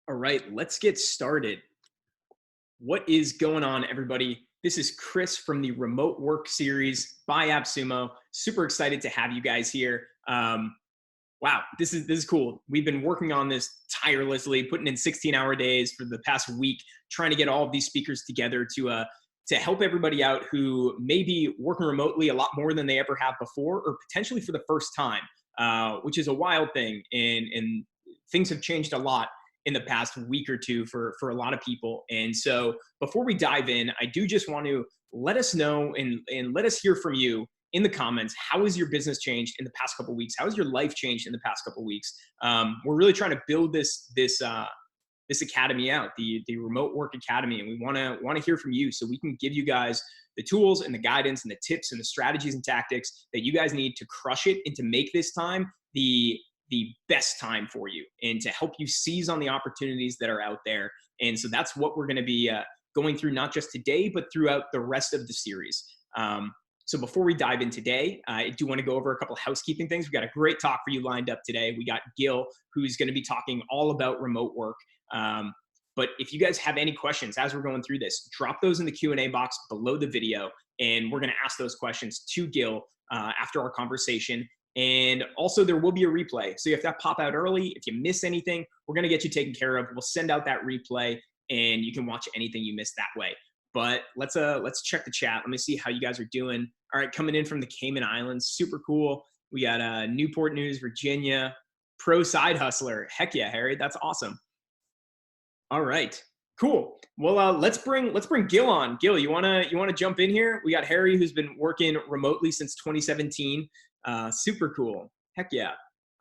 All right, let's get started. What is going on, everybody? This is Chris from the Remote Work series by AppSumo. Super excited to have you guys here. Wow, this is cool. We've been working on this tirelessly, putting in 16-hour days for the past week, trying to get all of these speakers together to help everybody out who may be working remotely a lot more than they ever have before, or potentially for the first time, which is a wild thing. And things have changed a lot in the past week or two for a lot of people. And so before we dive in, I do just want to let us know and let us hear from you in the comments. How has your business changed in the past couple of weeks? How has your life changed in the past couple of weeks? We're really trying to build this academy out, the Remote Work Academy, and we want to hear from you so we can give you guys the tools and the guidance and the tips and the strategies and tactics that you guys need to crush it and to make this time the best time for you and to help you seize on the opportunities that are out there. And so that's what we're going to be going through, not just today, but throughout the rest of the series. So before we dive in today, I do want to go over a couple of housekeeping things. We've got a great talk for you lined up today. We got Gil, who's going to be talking all about remote work. But if you guys have any questions as we're going through this, drop those in the Q&A box below the video, and we're going to ask those questions to Gil after our conversation. And also there will be a replay. So if that pop out early, if you miss anything, we're going to get you taken care of. We'll send out that replay and you can watch anything you missed that way. But let's check the chat. Let me see how you guys are doing. All right, coming in from the Cayman Islands, super cool. We got Newport News, Virginia, pro side hustler. Heck yeah, Harry, that's awesome. All right, cool. Well, let's bring Gil on. Gil, you wanna jump in here? We got Harry, who's been working remotely since 2017. Super cool. Heck yeah.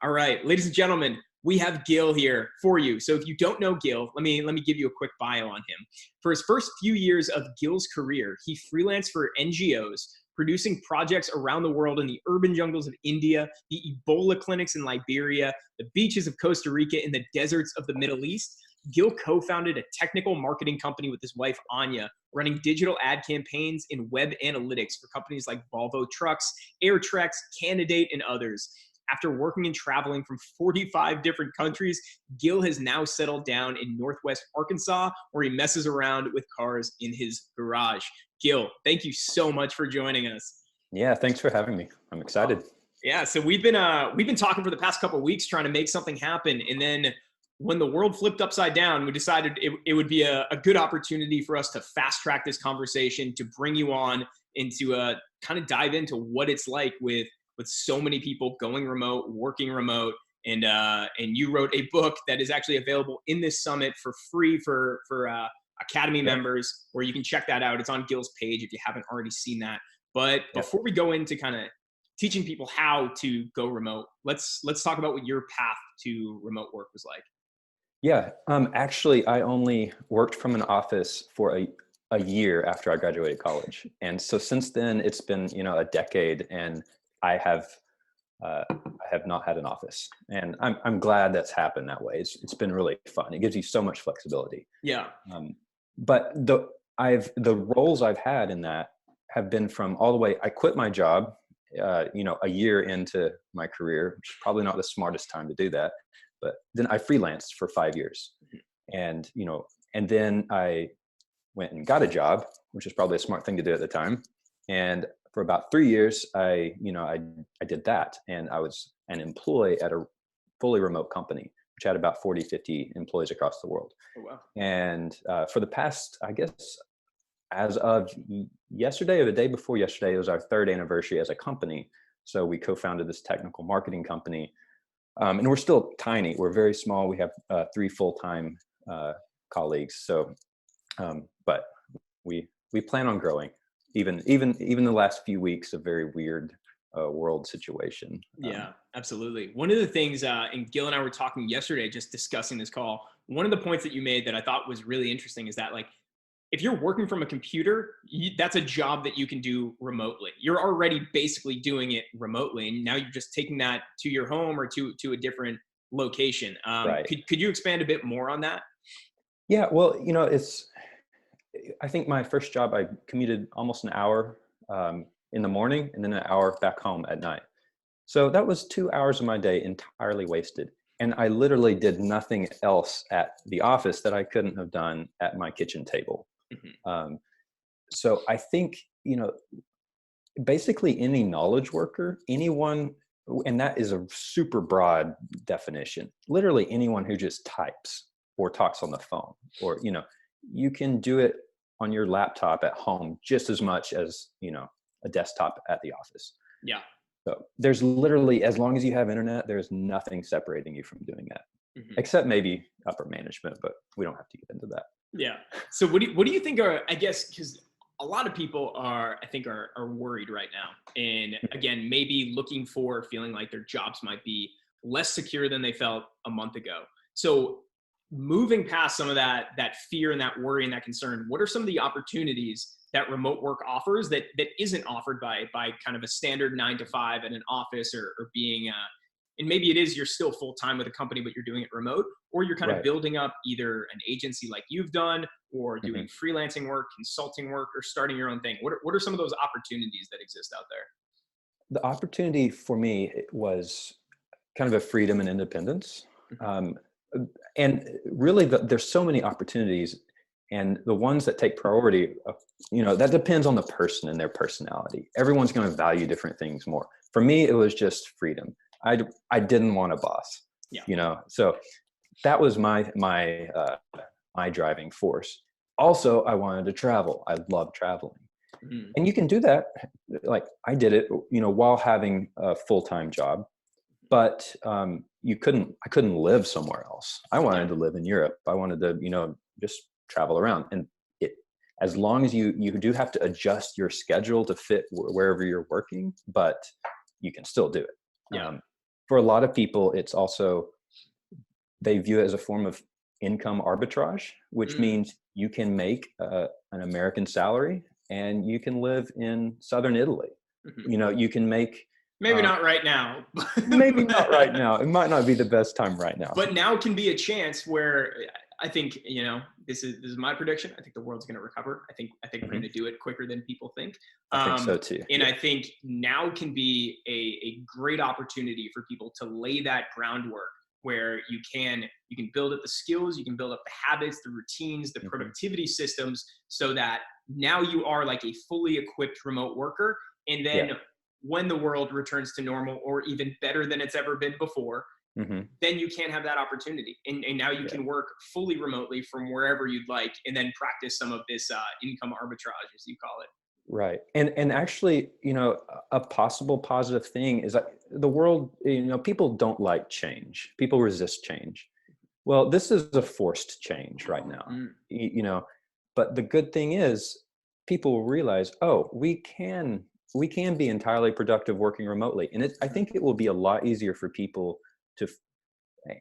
All right, ladies and gentlemen, we have Gil here for you. So if you don't know Gil, let me give you a quick bio on him. For his first few years of Gil's career, he freelanced for NGOs, producing projects around the world in the urban jungles of India, the Ebola clinics in Liberia, the beaches of Costa Rica, and the deserts of the Middle East. Gil co-founded a technical marketing company with his wife, Anya, running digital ad campaigns in web analytics for companies like Volvo Trucks, AirTrex, Candidate, and others. After working and traveling from 45 different countries, Gil has now settled down in Northwest Arkansas, where he messes around with cars in his garage. Gil, thank you so much for joining us. Yeah, thanks for having me. I'm excited. Yeah, so we've been talking for the past couple of weeks trying to make something happen, and then when the world flipped upside down, we decided it would be a good opportunity for us to fast track this conversation, to bring you on and to kind of dive into what it's like with so many people going remote, working remote. And you wrote a book that is actually available in this summit for free for Academy members, where you can check that out. It's on Gil's page if you haven't already seen that. But before we go into kind of teaching people how to go remote, let's talk about what your path to remote work was like. Yeah, actually, I only worked from an office for a year after I graduated college. And so since then, it's been, a decade, and I have not had an office. And I'm glad that's happened that way. It's been really fun. It gives you so much flexibility. Yeah. But the roles I've had in that have been from all the way, I quit my job, a year into my career, which is probably not the smartest time to do that. But then I freelanced for 5 years, and then I went and got a job, which is probably a smart thing to do at the time. And for about 3 years, I did that, and I was an employee at a fully remote company, which had about 40, 50 employees across the world. Oh, wow. And for the past, I guess, as of yesterday or the day before yesterday, it was our 3rd anniversary as a company. So we co-founded this technical marketing company. And we're still tiny. We're very small. We have 3 full-time colleagues. So, but we plan on growing. Even the last few weeks, a very weird world situation. Yeah, absolutely. One of the things, and Gil and I were talking yesterday, just discussing this call. One of the points that you made that I thought was really interesting is that, like, if you're working from a computer, that's a job that you can do remotely. You're already basically doing it remotely, and now you're just taking that to your home or to a different location. Right. Could you expand a bit more on that? Yeah, well, I think my first job, I commuted almost an hour in the morning and then an hour back home at night. So that was 2 hours of my day entirely wasted. And I literally did nothing else at the office that I couldn't have done at my kitchen table. Mhm. Um, so I think, basically any knowledge worker, anyone, and that is a super broad definition, literally anyone who just types or talks on the phone, or, you can do it on your laptop at home just as much as, a desktop at the office. Yeah. So there's literally, as long as you have internet, there's nothing separating you from doing that, Mhm. except maybe upper management, but we don't have to get into that. Yeah. So what do you think are, I guess, because a lot of people are worried right now, and again, maybe looking for, feeling like their jobs might be less secure than they felt a month ago. So moving past some of that fear and that worry and that concern, what are some of the opportunities that remote work offers that isn't offered by kind of a standard 9 to 5 at an office, or being and maybe it is you're still full time with a company, but you're doing it remote, or you're kind of Right. building up either an agency like you've done, or hmm doing freelancing work, consulting work, or starting your own thing. What are some of those opportunities that exist out there? The opportunity for me was kind of a freedom and independence. Mhm. Um, and really, there's so many opportunities, and the ones that take priority, that depends on the person and their personality. Everyone's going to value different things more. For me, it was just freedom. I didn't want a boss, Yeah. so that was my driving force. Also, I wanted to travel. I love traveling. Mhm. And you can do that. Like I did it, while having a full-time job, but I couldn't live somewhere else. I Yeah. wanted to live in Europe. I wanted to, just travel around. And it, as long as you do have to adjust your schedule to fit wherever you're working, but you can still do it. Yeah. For a lot of people, it's also, they view it as a form of income arbitrage, which Mm. means you can make an American salary and you can live in Southern Italy. Mhm. You can make, Maybe not right now, maybe not right now. It might not be the best time right now. but now can be a chance where I think, this is my prediction. I think the world's going to recover. I think we're going Mhm. to do it quicker than people think. I think so Um, too. and Yeah. I think now can be a great opportunity for people to lay that groundwork where you can build up the skills, you can build up the habits, the routines, the Mhm. productivity systems, so that now you are like a fully equipped remote worker. And Yeah. then when the world returns to normal, or even better than it's ever been before, Mhm. then you can't have that opportunity. And now you Yeah. can work fully remotely from wherever you'd like, and then practice some of this income arbitrage, as you call it. Right. And actually, a possible positive thing is that the world, people don't like change. People resist change. Well, this is a forced change right now. Mm, But the good thing is people will realize, oh, we can be entirely productive working remotely. And I mhm. think it will be a lot easier for people to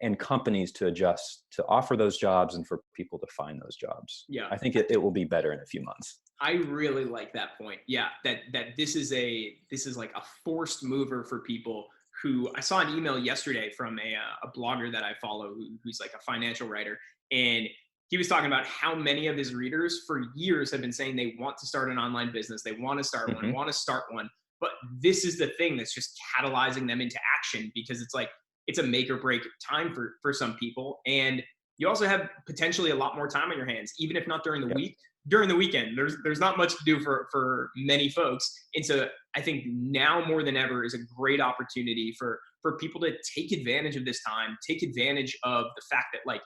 and companies to adjust to offer those jobs and for people to find those jobs. Yeah. I think it will be better in a few months. I really like that point. Yeah, that this is like a forced mover for people who, I saw an email yesterday from a blogger that I follow, who's like a financial writer, and he was talking about how many of his readers for years have been saying they want to start an online business, they want to start one, hmm want to start one, but this is the thing that's just catalyzing them into action, because it's like it's a make or break time for some people. And you also have potentially a lot more time on your hands, even if not during the Yep. week. During the weekend, there's not much to do for many folks. And so I think now more than ever is a great opportunity for people to take advantage of this time, take advantage of the fact that, like,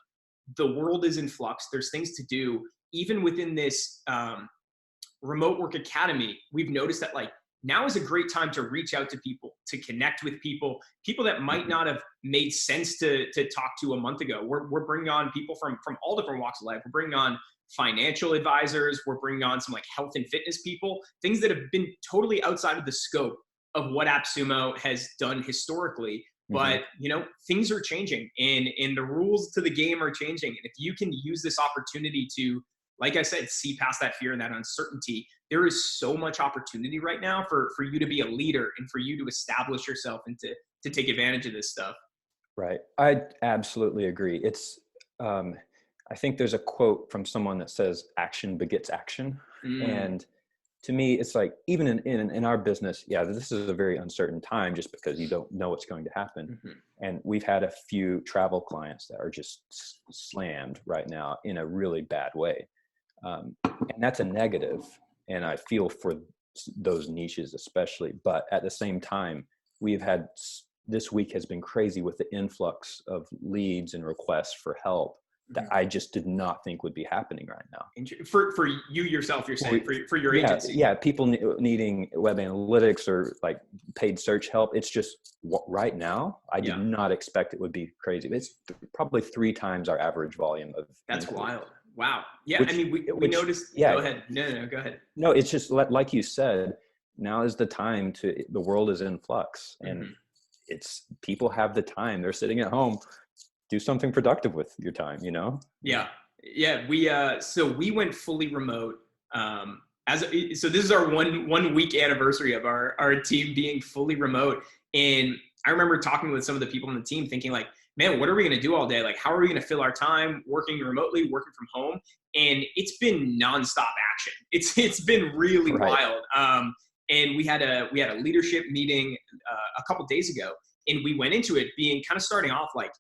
the world is in flux, there's things to do. Even within this remote work academy, we've noticed that, like, now is a great time to reach out to people, to connect with people that might hmm not have made sense to talk to a month ago. We're bringing on people from all different walks of life. We're bringing on financial advisors, we're bringing on some like health and fitness people, things that have been totally outside of the scope of what AppSumo has done historically. hmm But things are changing, and the rules to the game are changing. And if you can use this opportunity to, like I said, see past that fear and that uncertainty, there is so much opportunity right now for you to be a leader and for you to establish yourself and to take advantage of this stuff. Right. I absolutely agree. Um, I think there's a quote from someone that says action begets action. Mm, And to me, it's like, even in our business, yeah, this is a very uncertain time just because you don't know what's going to happen. Mm-hmm. And we've had a few travel clients that are just slammed right now in a really bad way. And that's a negative. And I feel for those niches especially. But at the same time, we've had, this week has been crazy with the influx of leads and requests for help that I just did not think would be happening right now. For you yourself, you're saying, for your agency. Yeah, people needing web analytics or like paid search help. It's just right now, I did not expect it would be crazy. It's probably 3 times our average volume of. That's wild. Wow. Yeah, I mean, we noticed. Yeah, go ahead. No, go ahead. No, it's just like you said, now is the time the world is in flux, and it's, people have the time. They're sitting at home. Do something productive with your time, you know? Yeah. So we went fully remote. So this is our one week anniversary of our team being fully remote. And I remember talking with some of the people on the team thinking like, man, what are we going to do all day? Like, how are we going to fill our time working remotely, working from home? And it's been nonstop action. It's been really wild. And we had a leadership meeting a couple days ago, and we went into it being kind of starting off like,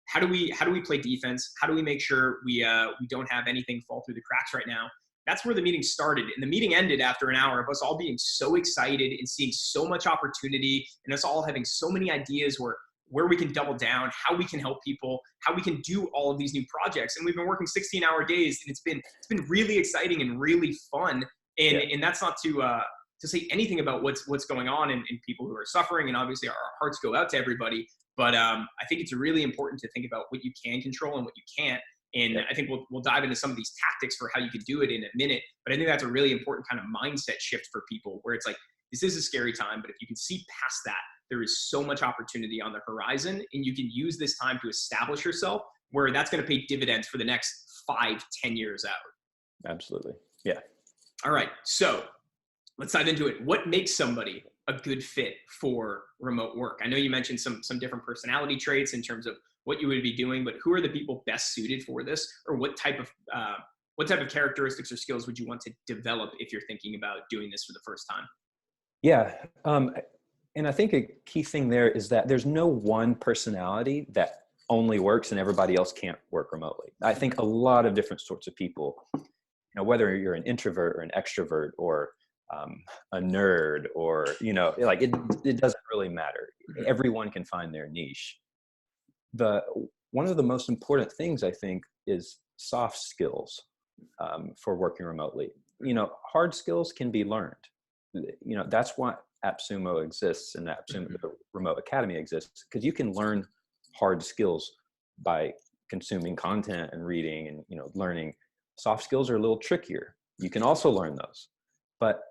how do we play defense? How do we make sure we don't have anything fall through the cracks right now? That's where the meeting started. And the meeting ended after an hour of us all being so excited and seeing so much opportunity, and us all having so many ideas where we can double down, how we can help people, how we can do all of these new projects. And we've been working 16-hour days, and it's been really exciting and really fun. And that's not to say anything about what's going on and people who are suffering. And obviously our hearts go out to everybody. But I think it's really important to think about what you can control and what you can't. And I think we'll dive into some of these tactics for how you could do it in a minute. But I think that's a really important kind of mindset shift for people, where it's like, this is a scary time, but if you can see past that, there is so much opportunity on the horizon, and you can use this time to establish yourself where that's going to pay dividends for the next 5-10 years out. Absolutely. Yeah. All right. So let's dive into it. What makes somebody a good fit for remote work? I know you mentioned some different personality traits in terms of what you would be doing, but who are the people best suited for this, or what type of characteristics or skills would you want to develop if you're thinking about doing this for the first time? Yeah. And I think a key thing there is that there's no one personality that only works and everybody else can't work remotely. I think a lot of different sorts of people, whether you're an introvert or an extrovert or a nerd, or, like it doesn't really matter. Everyone can find their niche. One of the most important things, I think, is soft skills for working remotely. Hard skills can be learned. That's why AppSumo exists, and AppSumo, the Remote Academy exists, because you can learn hard skills by consuming content and reading and, learning. Soft skills are a little trickier. You can also learn those, but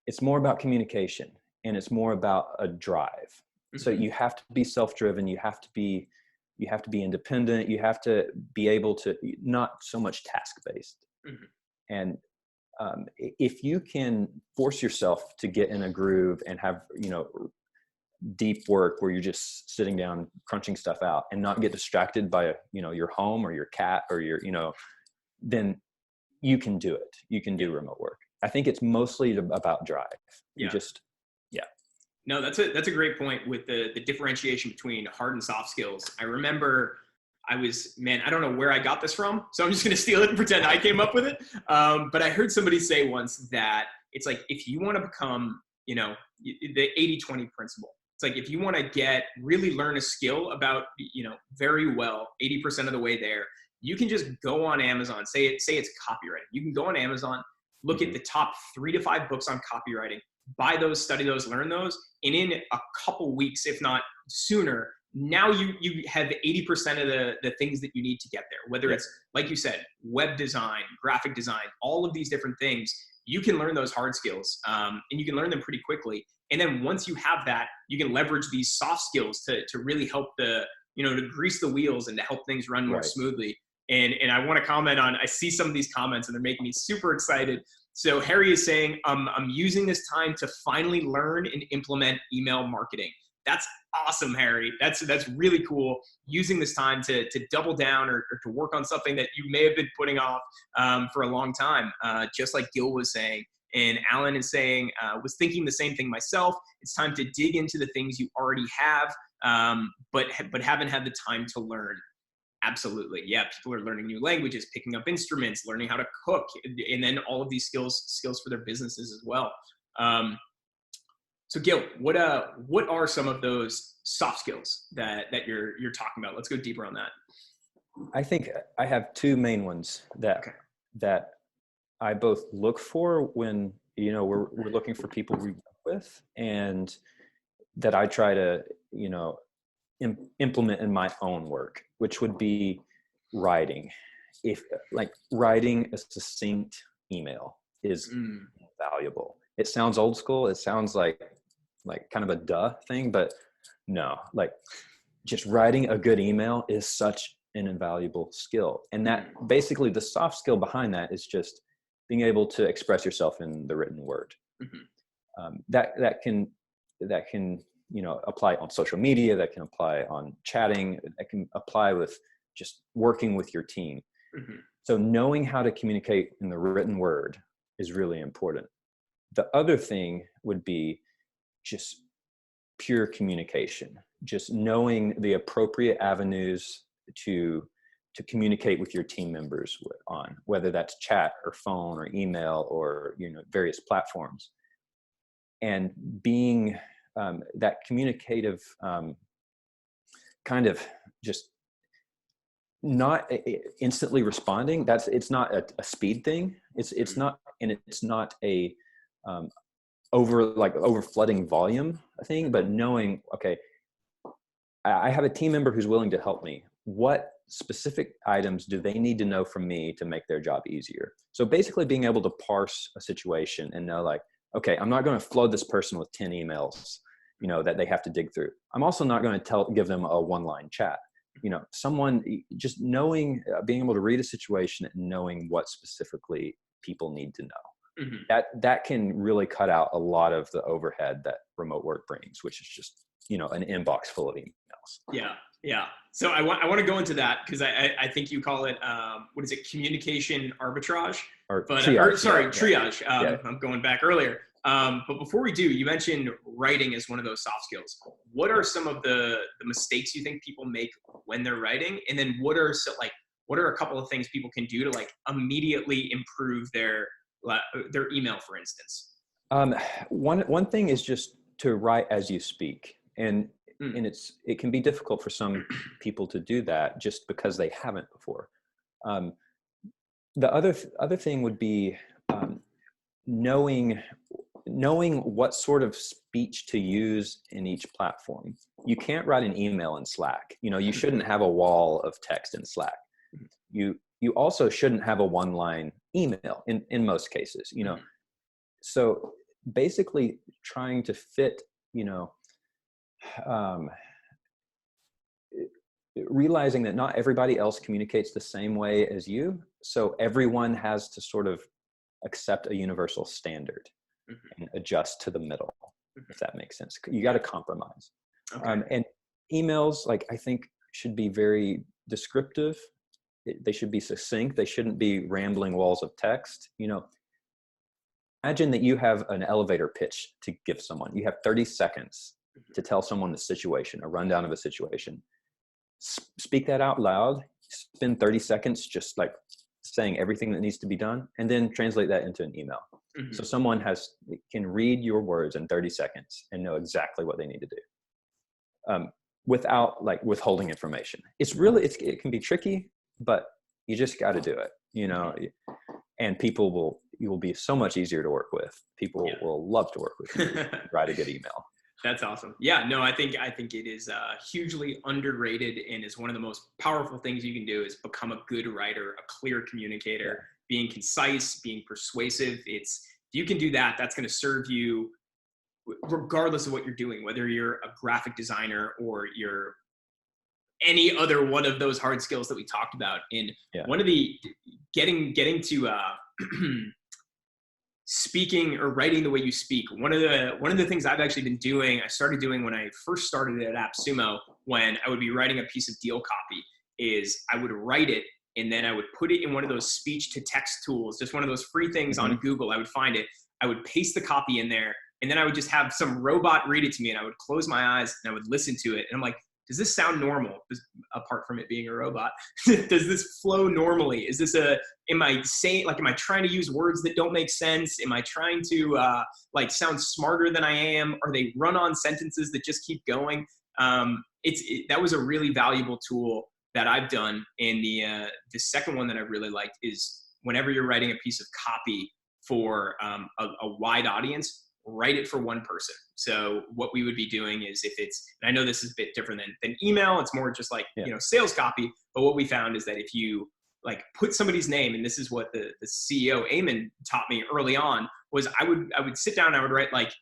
it's more about communication, and it's more about a drive. So you have to be self-driven. You have to be independent. You have to be able to, not so much task-based. And if you can force yourself to get in a groove and have, deep work where you're just sitting down, crunching stuff out, and not get distracted by, your home or your cat or your, then you can do it. You can do remote work. I think it's mostly about drive. No, that's a great point with the differentiation between hard and soft skills. I remember I don't know where I got this from, so I'm just going to steal it and pretend I came up with it. But I heard somebody say once that it's like, if you want to become, the 80-20 principle, it's like, if you want to really learn a skill about, very well, 80% of the way there, you can just go on Amazon, say it's copywriting. You can go on Amazon, look at the top 3 to 5 books on copywriting, buy those, study those, learn those. And in a couple weeks, if not sooner, now you have 80% of the things that you need to get there, whether it's, like you said, web design, graphic design, all of these different things. You can learn those hard skills, and you can learn them pretty quickly. And then once you have that, you can leverage these soft skills to really help to grease the wheels and to help things run more smoothly. And I want to comment on, I see some of these comments and they're making me super excited. So Harry is saying, I'm using this time to finally learn and implement email marketing. That's awesome, Harry. That's really cool. Using this time to double down or to work on something that you may have been putting off for a long time, just like Gil was saying. And Alan is saying, was thinking the same thing myself. It's time to dig into the things you already have, but haven't had the time to learn. Absolutely. Yeah. People are learning new languages, picking up instruments, learning how to cook, and then all of these skills for their businesses as well. So Gil, what are some of those soft skills that you're talking about? Let's go deeper on that. I think I have two main ones that I both look for when, we're looking for people we work with, and that I try to, implement in my own work, which would be writing. Writing a succinct email is valuable. It sounds old school. It sounds like kind of a duh thing, but no, just writing a good email is such an invaluable skill. And that basically the soft skill behind that is just being able to express yourself in the written word. That can apply on social media, that can apply on chatting, that can apply with just working with your team. So knowing how to communicate in the written word is really important. The other thing would be just pure communication, just knowing the appropriate avenues to communicate with your team members on, whether that's chat or phone or email or, various platforms. And being that communicative, kind of just not instantly responding. It's not a speed thing. It's not, and it's not a over flooding volume thing, but knowing, okay, I have a team member who's willing to help me. What specific items do they need to know from me to make their job easier? So basically being able to parse a situation and know okay, I'm not going to flood this person with 10 emails, that they have to dig through. I'm also not going to give them a one-line chat. Someone just knowing, being able to read a situation and knowing what specifically people need to know. That can really cut out a lot of the overhead that remote work brings, which is just, an inbox full of emails. Yeah. So I want to go into that because I think you call it, what is it? Communication arbitrage? Triage. I'm going back earlier. But before we do, you mentioned writing as one of those soft skills. What are some of the mistakes you think people make when they're writing? And then what are a couple of things people can do to immediately improve their email, for instance? One thing is just to write as you speak. And it can be difficult for some people to do that just because they haven't before. The other thing would be knowing what sort of speech to use in each platform. You can't write an email in Slack. You shouldn't have a wall of text in Slack. You also shouldn't have a one-line email in most cases. So basically trying to fit, realizing that not everybody else communicates the same way as you. So everyone has to sort of accept a universal standard and adjust to the middle, if that makes sense. You got to compromise. And emails, I think, should be very descriptive. They should be succinct. They shouldn't be rambling walls of text. Imagine that you have an elevator pitch to give someone. You have 30 seconds to tell someone the situation, a rundown of a situation. Speak that out loud. Spend 30 seconds just saying everything that needs to be done, and then translate that into an email. So someone can read your words in 30 seconds and know exactly what they need to do, without withholding information. It can be tricky, but you just got to do it, and you will be so much easier to work with. People will love to work with you. Write a good email. That's awesome. Yeah, no, I think it is hugely underrated and is one of the most powerful things you can do is become a good writer, a clear communicator, being concise, being persuasive. If you can do that, that's going to serve you regardless of what you're doing, whether you're a graphic designer or you're any other one of those hard skills that we talked about. And one of the getting to speaking or writing the way you speak. One of the things I've actually been doing, I started doing when I first started at AppSumo, when I would be writing a piece of deal copy, is I would write it and then I would put it in one of those speech to text tools, just one of those free things on Google. I would find it. I would paste the copy in there, and then I would just have some robot read it to me, and I would close my eyes and I would listen to it. And I'm like, does this sound normal? Apart from it being a robot, does this flow normally? Is this am I trying to use words that don't make sense? Am I trying to sound smarter than I am? Are they run-on sentences that just keep going? That was a really valuable tool that I've done. And the second one that I really liked is whenever you're writing a piece of copy for a wide audience, write it for one person. So what we would be doing is, if it's, and I know this is a bit different than email, it's more just like, sales copy. But what we found is that if you like put somebody's name, and this is what the CEO Eamon taught me early on, was I would sit down and I would write like,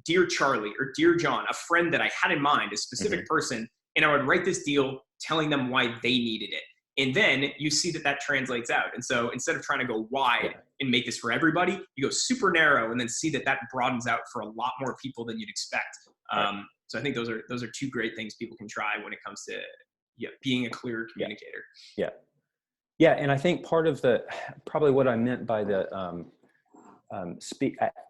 Dear Charlie or Dear John, a friend that I had in mind, a specific person, and I would write this deal telling them why they needed it. And then you see that translates out. And so instead of trying to go wide and make this for everybody, you go super narrow and then see that broadens out for a lot more people than you'd expect. So I think those are two great things people can try when it comes to being a clear communicator. Yeah. And I think part of probably what I meant by the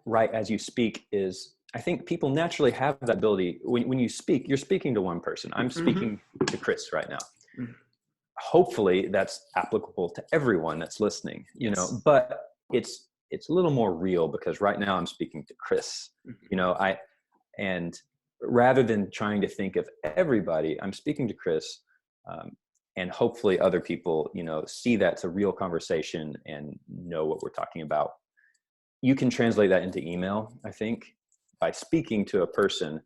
write as you speak is, I think people naturally have that ability. When you speak, you're speaking to one person. I'm speaking to Chris right now. Hopefully that's applicable to everyone that's listening, but it's a little more real because right now I'm speaking to Chris, and rather than trying to think of everybody, I'm speaking to Chris, and hopefully other people, see that's a real conversation and know what we're talking about. You can translate that into email, I think, by speaking to a person.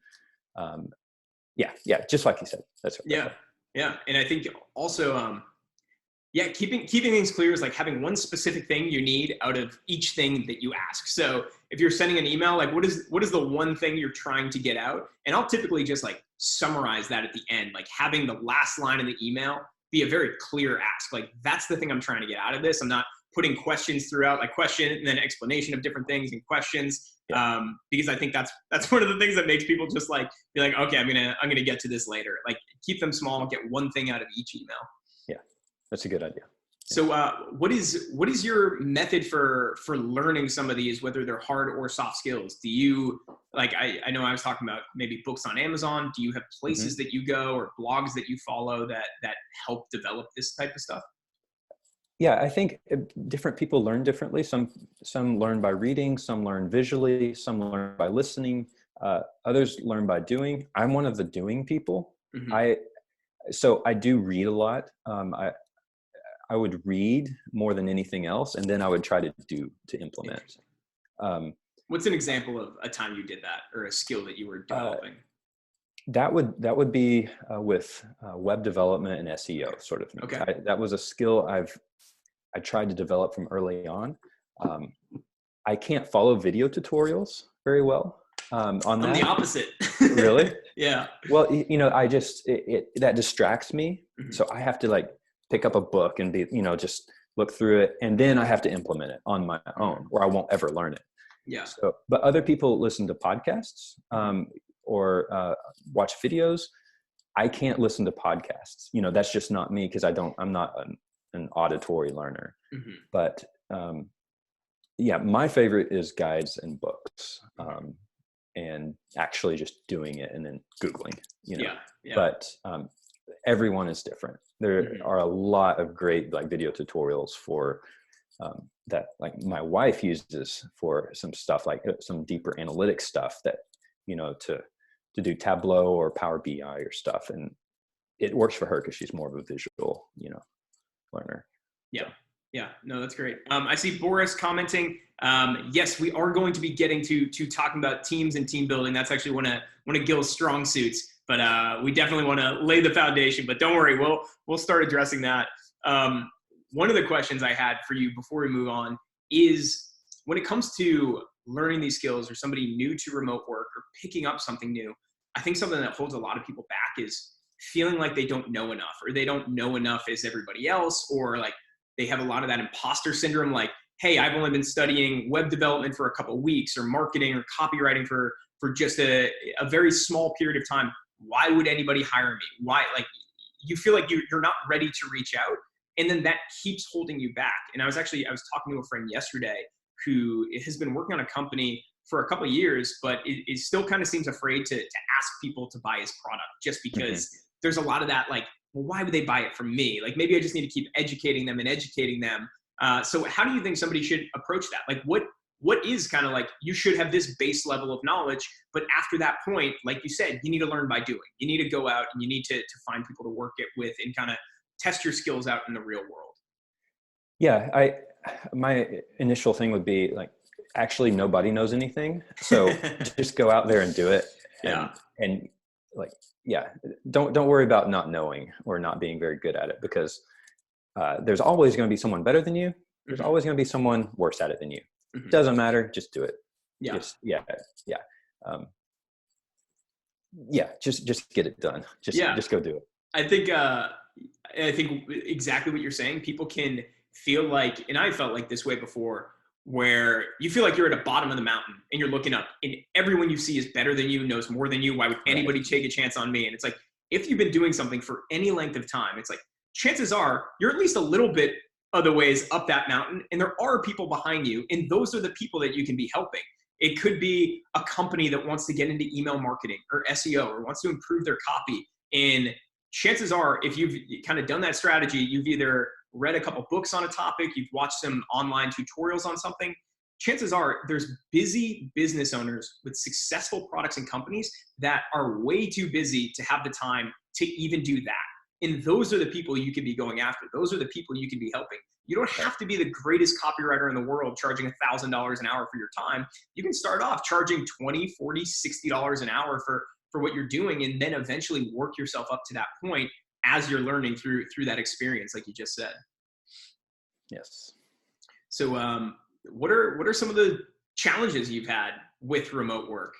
Just like you said. That's right. Yeah. And I think also, keeping things clear is like having one specific thing you need out of each thing that you ask. So if you're sending an email, like what is the one thing you're trying to get out? And I'll typically just like summarize that at the end, like having the last line of the email be a very clear ask. Like that's the thing I'm trying to get out of this. I'm not putting questions throughout, like question and then explanation of different things and questions. Because I think that's one of the things that makes people just like be like, okay, I'm gonna get to this later. Like keep them small, get one thing out of each email. Yeah, that's a good idea. So what is your method for learning some of these, whether they're hard or soft skills? Do you like, I know I was talking about maybe books on Amazon. Do you have places that you go or blogs that you follow that help develop this type of stuff? Yeah, I think different people learn differently. Some learn by reading, some learn visually, some learn by listening, others learn by doing. I'm one of the doing people. So I do read a lot. I would read more than anything else, and then I would try to implement. What's an example of a time you did that, or a skill that you were developing? That would be with web development and SEO sort of thing. Okay. That was a skill I tried to develop from early on. I can't follow video tutorials very well. I'm the opposite. Really? Yeah. Well, I just that distracts me. So I have to like pick up a book and just look through it, and then I have to implement it on my own, or I won't ever learn it. Yeah. So, but other people listen to podcasts or watch videos. I can't listen to podcasts. That's just not me because I'm not an auditory learner. But my favorite is guides and books, and actually just doing it and then Googling. But everyone is different. There are a lot of great like video tutorials for that like my wife uses for some stuff, like some deeper analytic stuff that to do Tableau or Power BI or stuff, and it works for her because she's more of a visual learner. Yeah, no, that's great. I see Boris commenting. Yes, we are going to be getting to talking about teams and team building. That's actually one of Gil's strong suits. But we definitely want to lay the foundation. But don't worry, we'll start addressing that. One of the questions I had for you before we move on is, when it comes to learning these skills, or somebody new to remote work or picking up something new, I think something that holds a lot of people back is feeling like they don't know enough, or they don't know enough as everybody else, or like they have a lot of that imposter syndrome, like, hey, I've only been studying web development for a couple of weeks, or marketing or copywriting for just a very small period of time. Why would anybody hire me? Why? Like, you feel like you're not ready to reach out, and then that keeps holding you back. And I was talking to a friend yesterday who has been working on a company for a couple of years, but it still kind of seems afraid to ask people to buy his product just Hmm. because there's a lot of that, like, well, why would they buy it from me? Like, maybe I just need to keep educating them and educating them. So how do you think somebody should approach that? Like, what is kind of like, you should have this base level of knowledge, but after that point, like you said, you need to learn by doing. You need to go out and you need to find people to work it with and kind of test your skills out in the real world. Yeah, my initial thing would be like, actually nobody knows anything, so just go out there and do it. Yeah. And like, yeah, don't worry about not knowing or not being very good at it, because there's always going to be someone better than you. There's Hmm. always going to be someone worse at it than you. Hmm. Doesn't matter, just do it. Yeah. Just yeah um, yeah, just get it done. Yeah. Just go do it. I think exactly what you're saying. People can feel like, and I felt like this way before, where you feel like you're at the bottom of the mountain and you're looking up, and everyone you see is better than you, knows more than you. Why would Right. anybody take a chance on me? And it's like, if you've been doing something for any length of time, it's like, chances are you're at least a little bit of the ways up that mountain, and there are people behind you, and those are the people that you can be helping. It could be a company that wants to get into email marketing or SEO or wants to improve their copy. And chances are, if you've kind of done that strategy, you've either read a couple books on a topic, you've watched some online tutorials on something. Chances are there's busy business owners with successful products and companies that are way too busy to have the time to even do that. And those are the people you can be going after. Those are the people you can be helping. You don't Right. have to be the greatest copywriter in the world charging $1,000 an hour for your time. You can start off charging 20, 40, $60 an hour for what you're doing, and then eventually work yourself up to that point as you're learning through that experience, like you just said. Yes. So what are some of the challenges you've had with remote work?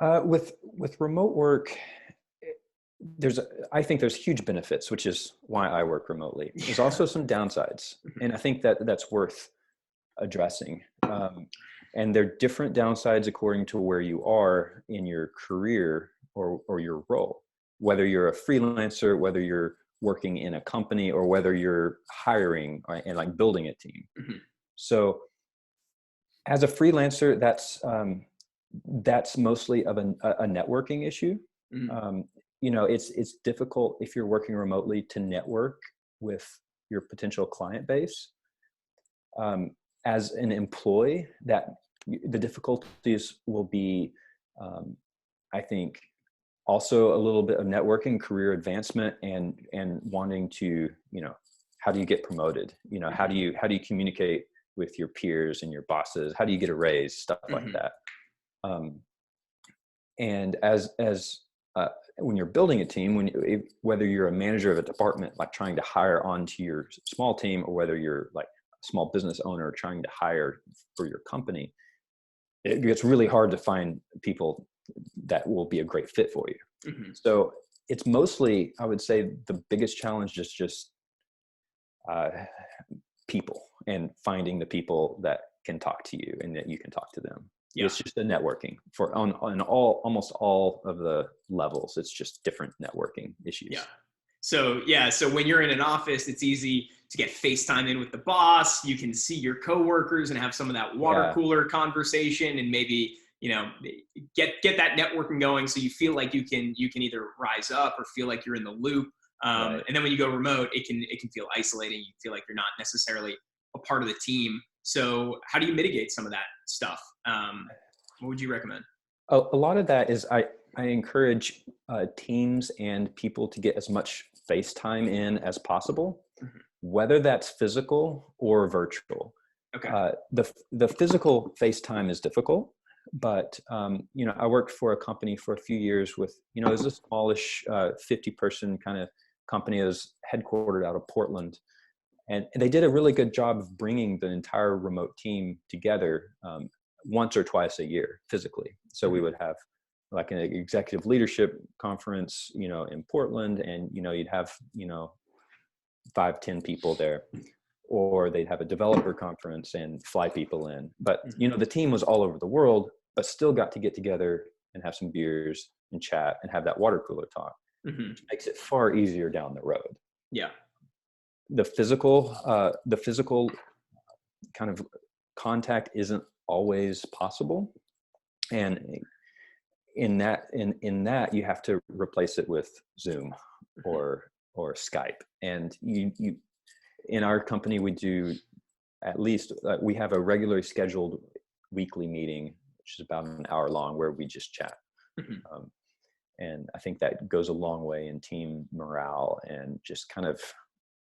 With remote work, there's I think there's huge benefits, which is why I work remotely. There's Yeah. also some downsides, and I think that that's worth addressing. And they're different downsides according to where you are in your career or your role, whether you're a freelancer, whether you're working in a company, or whether you're hiring and like building a team. Mhm. So as a freelancer, that's mostly of a networking issue. Mhm. Um, it's difficult if you're working remotely to network with your potential client base. Um, as an employee, that the difficulties will be, I think, also a little bit of networking, career advancement, and wanting to, how do you get promoted? Mhm. How do you communicate with your peers and your bosses? How do you get a raise? Stuff like Mhm. that. Um, and as when you're building a team, whether you're a manager of a department, like trying to hire onto your small team, or whether you're like a small business owner trying to hire for your company, it gets really hard to find people that will be a great fit for you. Mhm. So it's mostly, I would say, the biggest challenge is just uh, people, and finding the people that can talk to you and that you can talk to them. Yeah. It's just the networking on almost all of the levels. It's just different networking Yeah. issues. So when you're in an office, it's easy to get FaceTime in with the boss. You can see your coworkers and have some of that water Yeah, cooler conversation, and maybe get that networking going, so you feel like you can either rise up or feel like you're in the loop. right. And then when you go remote, it can feel isolating. You feel like you're not necessarily a part of the team. So how do you mitigate some of that stuff? What would you recommend? A lot of that is I encourage teams and people to get as much face time in as possible, Mhm. whether that's physical or virtual. Okay. The physical face time is difficult, but I worked for a company for a few years with, it was a smallish 50-person kind of company. It was headquartered out of Portland, and they did a really good job of bringing the entire remote team together once or twice a year physically. So we Mhm. would have like an executive leadership conference, in Portland, and you'd have 5-10 people there, or they'd have a developer conference and fly people in. But Mhm. the team was all over the world, but still got to get together and have some beers and chat and have that water cooler talk, Mhm. which makes it far easier down the road. Yeah. The physical kind of contact isn't always possible. And in that you have to replace it with Zoom or Skype. And you in our company, we do at least we have a regularly scheduled weekly meeting, which is about an hour long, where we just chat. And I think that goes a long way in team morale and just kind of,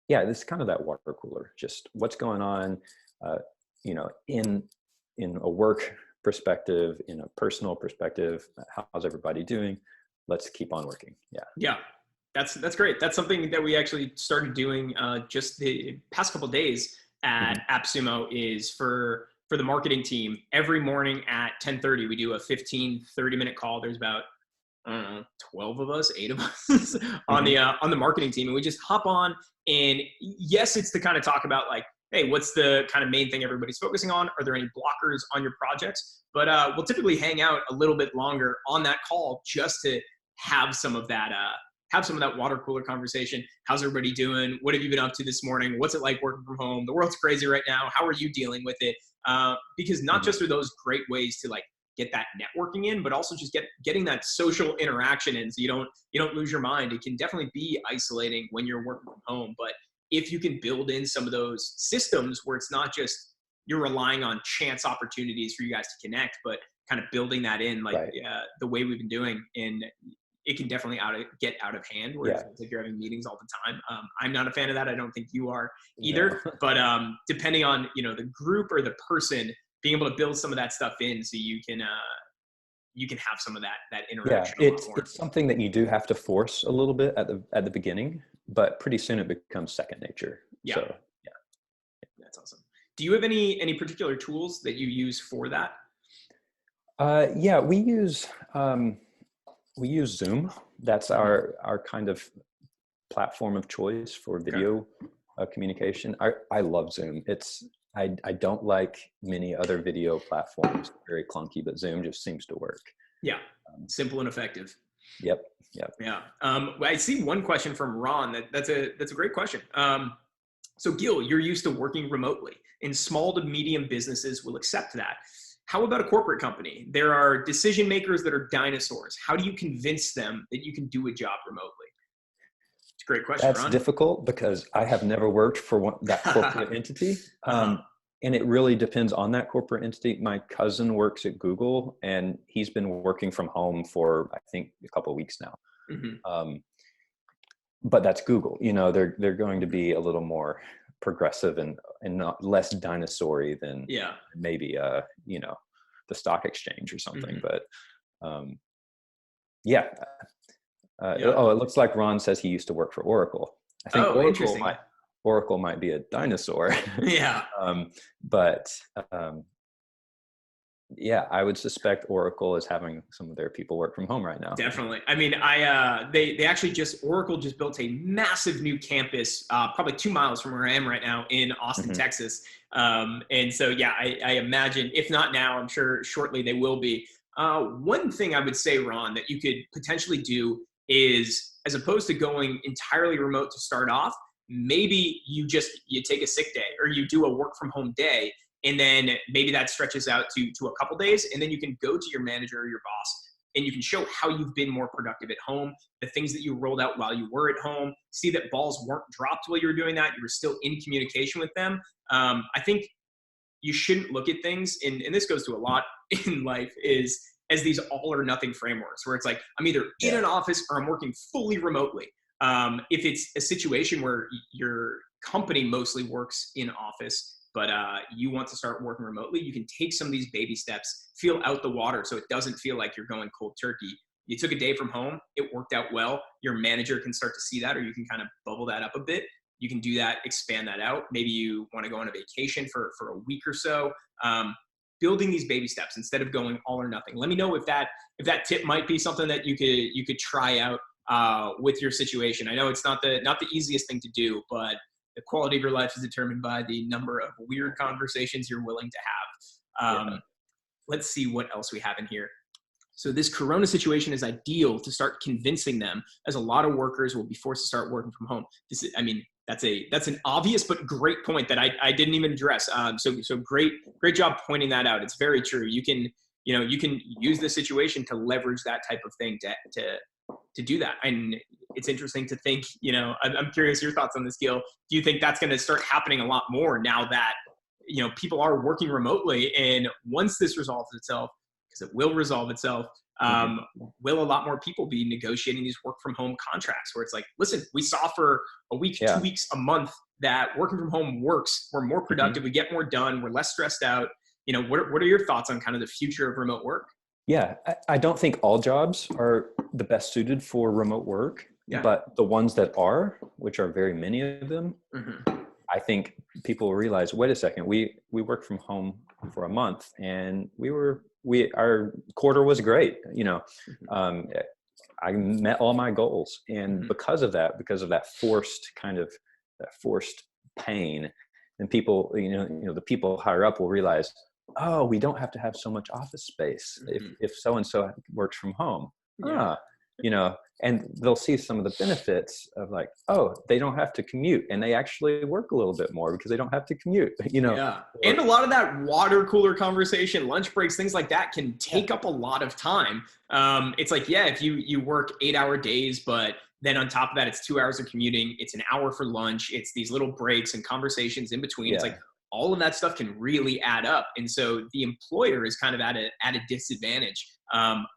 this kind of that water cooler, just what's going on, in a work perspective, in a personal perspective, how's everybody doing? Let's keep on working. Yeah. That's great. That's something that we actually started doing just the past couple of days at AppSumo is for the marketing team. Every morning at 10:30, we do a 15-30-minute call. There's about, I don't know, 12 of us, 8 of us on the marketing team. And we just hop on, and yes, it's to kind of talk about like, hey, what's the kind of main thing everybody's focusing on? Are there any blockers on your projects? But we'll typically hang out a little bit longer on that call just to have some of that water cooler conversation. How's everybody doing? What have you been up to this morning? What's it like working from home? The world's crazy right now. How are you dealing with it? Because not just are those great ways to like get that networking in, but also just getting that social interaction in, so you don't lose your mind. It can definitely be isolating when you're working from home, but if you can build in some of those systems where it's not just you're relying on chance opportunities for you guys to connect, but kind of building that in like the way we've been doing, and it can definitely get out of hand where it feels like you're having meetings all the time. I'm not a fan of that. I don't think you are either, but depending on, the group or the person, being able to build some of that stuff in so you can have some of that interaction. It's something that you do have to force a little bit at the beginning, but pretty soon it becomes second nature. So, that's awesome. Do you have any particular tools that you use for that? We use Zoom. That's our kind of platform of choice for video communication. I love Zoom. I don't like many other video platforms. Very clunky, but Zoom just seems to work. Yeah, simple and effective. Yep. Yeah. I see one question from Ron. That's a great question. So Gil, you're used to working remotely, and small to medium businesses will accept that. How about a corporate company? There are decision makers that are dinosaurs. How do you convince them that you can do a job remotely? It's a great question, That's Ron. difficult because I have never worked for that corporate entity. And it really depends on that corporate entity. My cousin works at Google, and he's been working from home for, I think, a couple of weeks now. But that's Google. They're going to be a little more progressive and not less dinosaur-y than maybe the stock exchange or something. But it looks like Ron says he used to work for Oracle. I think Oracle might be a dinosaur. But I would suspect Oracle is having some of their people work from home right now. Definitely. I mean, they actually Oracle just built a massive new campus, probably 2 miles from where I am right now in Austin, Texas. And so, I imagine, if not now, I'm sure shortly they will be. One thing I would say, Ron, that you could potentially do is, as opposed to going entirely remote to start off, maybe you take a sick day or you do a work from home day. And then maybe that stretches out to a couple days, and then you can go to your manager or your boss and you can show how you've been more productive at home, the things that you rolled out while you were at home, see that balls weren't dropped while you were doing that. You were still in communication with them. I think you shouldn't look at things, and this goes to a lot in life, is as these all or nothing frameworks where it's like, I'm either in an office or I'm working fully remotely. If it's a situation where your company mostly works in office, but you want to start working remotely, you can take some of these baby steps, feel out the water so it doesn't feel like you're going cold turkey. You took a day from home, it worked out well. Your manager can start to see that, or you can kind of bubble that up a bit. You can do that, expand that out. Maybe you want to go on a vacation for a week or so. Building these baby steps instead of going all or nothing. Let me know if that tip might be something that you could try out with your situation. I know it's not the easiest thing to do, but the quality of your life is determined by the number of weird conversations you're willing to have. Let's see what else we have in here. So this Corona situation is ideal to start convincing them, as a lot of workers will be forced to start working from home. That's an obvious but great point that I didn't even address. So great job pointing that out. It's very true. You can use the situation to leverage that type of thing to do that. And it's interesting to think, I'm curious your thoughts on this, Gil. Do you think that's going to start happening a lot more now that, people are working remotely? And once this resolves itself, because it will resolve itself, will a lot more people be negotiating these work from home contracts where it's like, listen, we saw for a week, 2 weeks, a month that working from home works. We're more productive. We get more done. We're less stressed out. What are your thoughts on kind of the future of remote work? Yeah, I don't think all jobs are the best suited for remote work, but the ones that are, which are very many of them, I think people realize, wait a second, we worked from home for a month and our quarter was great. I met all my goals. And because of that forced pain, and people, the people higher up will realize, oh, we don't have to have so much office space if so-and-so works from home. And they'll see some of the benefits of like, oh, they don't have to commute and they actually work a little bit more because they don't have to commute, And a lot of that water cooler conversation, lunch breaks, things like that can take up a lot of time. It's like, if you work 8-hour days, but then on top of that, it's 2 hours of commuting. It's an hour for lunch. It's these little breaks and conversations in between. It's like all of that stuff can really add up. And so the employer is kind of at a disadvantage.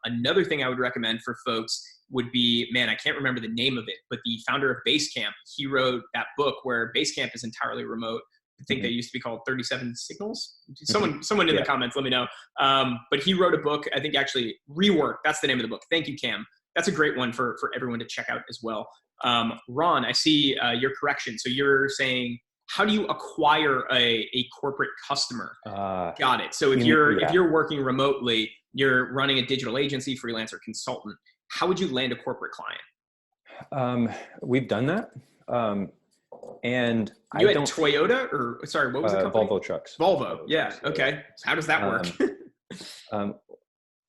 Another thing I would recommend for folks would be, I can't remember the name of it, but the founder of Basecamp, he wrote that book where Basecamp is entirely remote. I think they used to be called 37 Signals. Someone in the comments, let me know. But he wrote a book, I think actually Rework, that's the name of the book. Thank you, Cam. That's a great one for everyone to check out as well. Ron, I see your correction. So you're saying, how do you acquire a corporate customer? Got it. So if you're working remotely, you're running a digital agency, freelancer, consultant, how would you land a corporate client? We've done that. And you had Toyota what was the company? Volvo Trucks. Volvo. Yeah. Okay. So how does that work?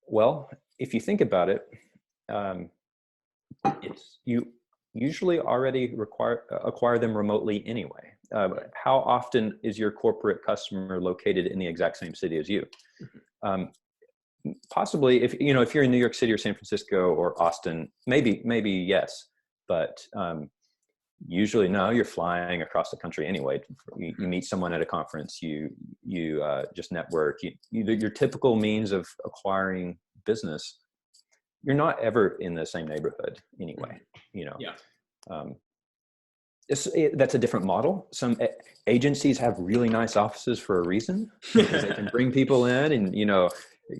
Well, if you think about it, you usually already acquire them remotely anyway. How often is your corporate customer located in the exact same city as you? Possibly, if you're in New York City or San Francisco or Austin, maybe yes, but usually no. You're flying across the country anyway. You meet someone at a conference. You just network. Your typical means of acquiring business. You're not ever in the same neighborhood anyway. That's a different model. Some agencies have really nice offices for a reason, because they can bring people in and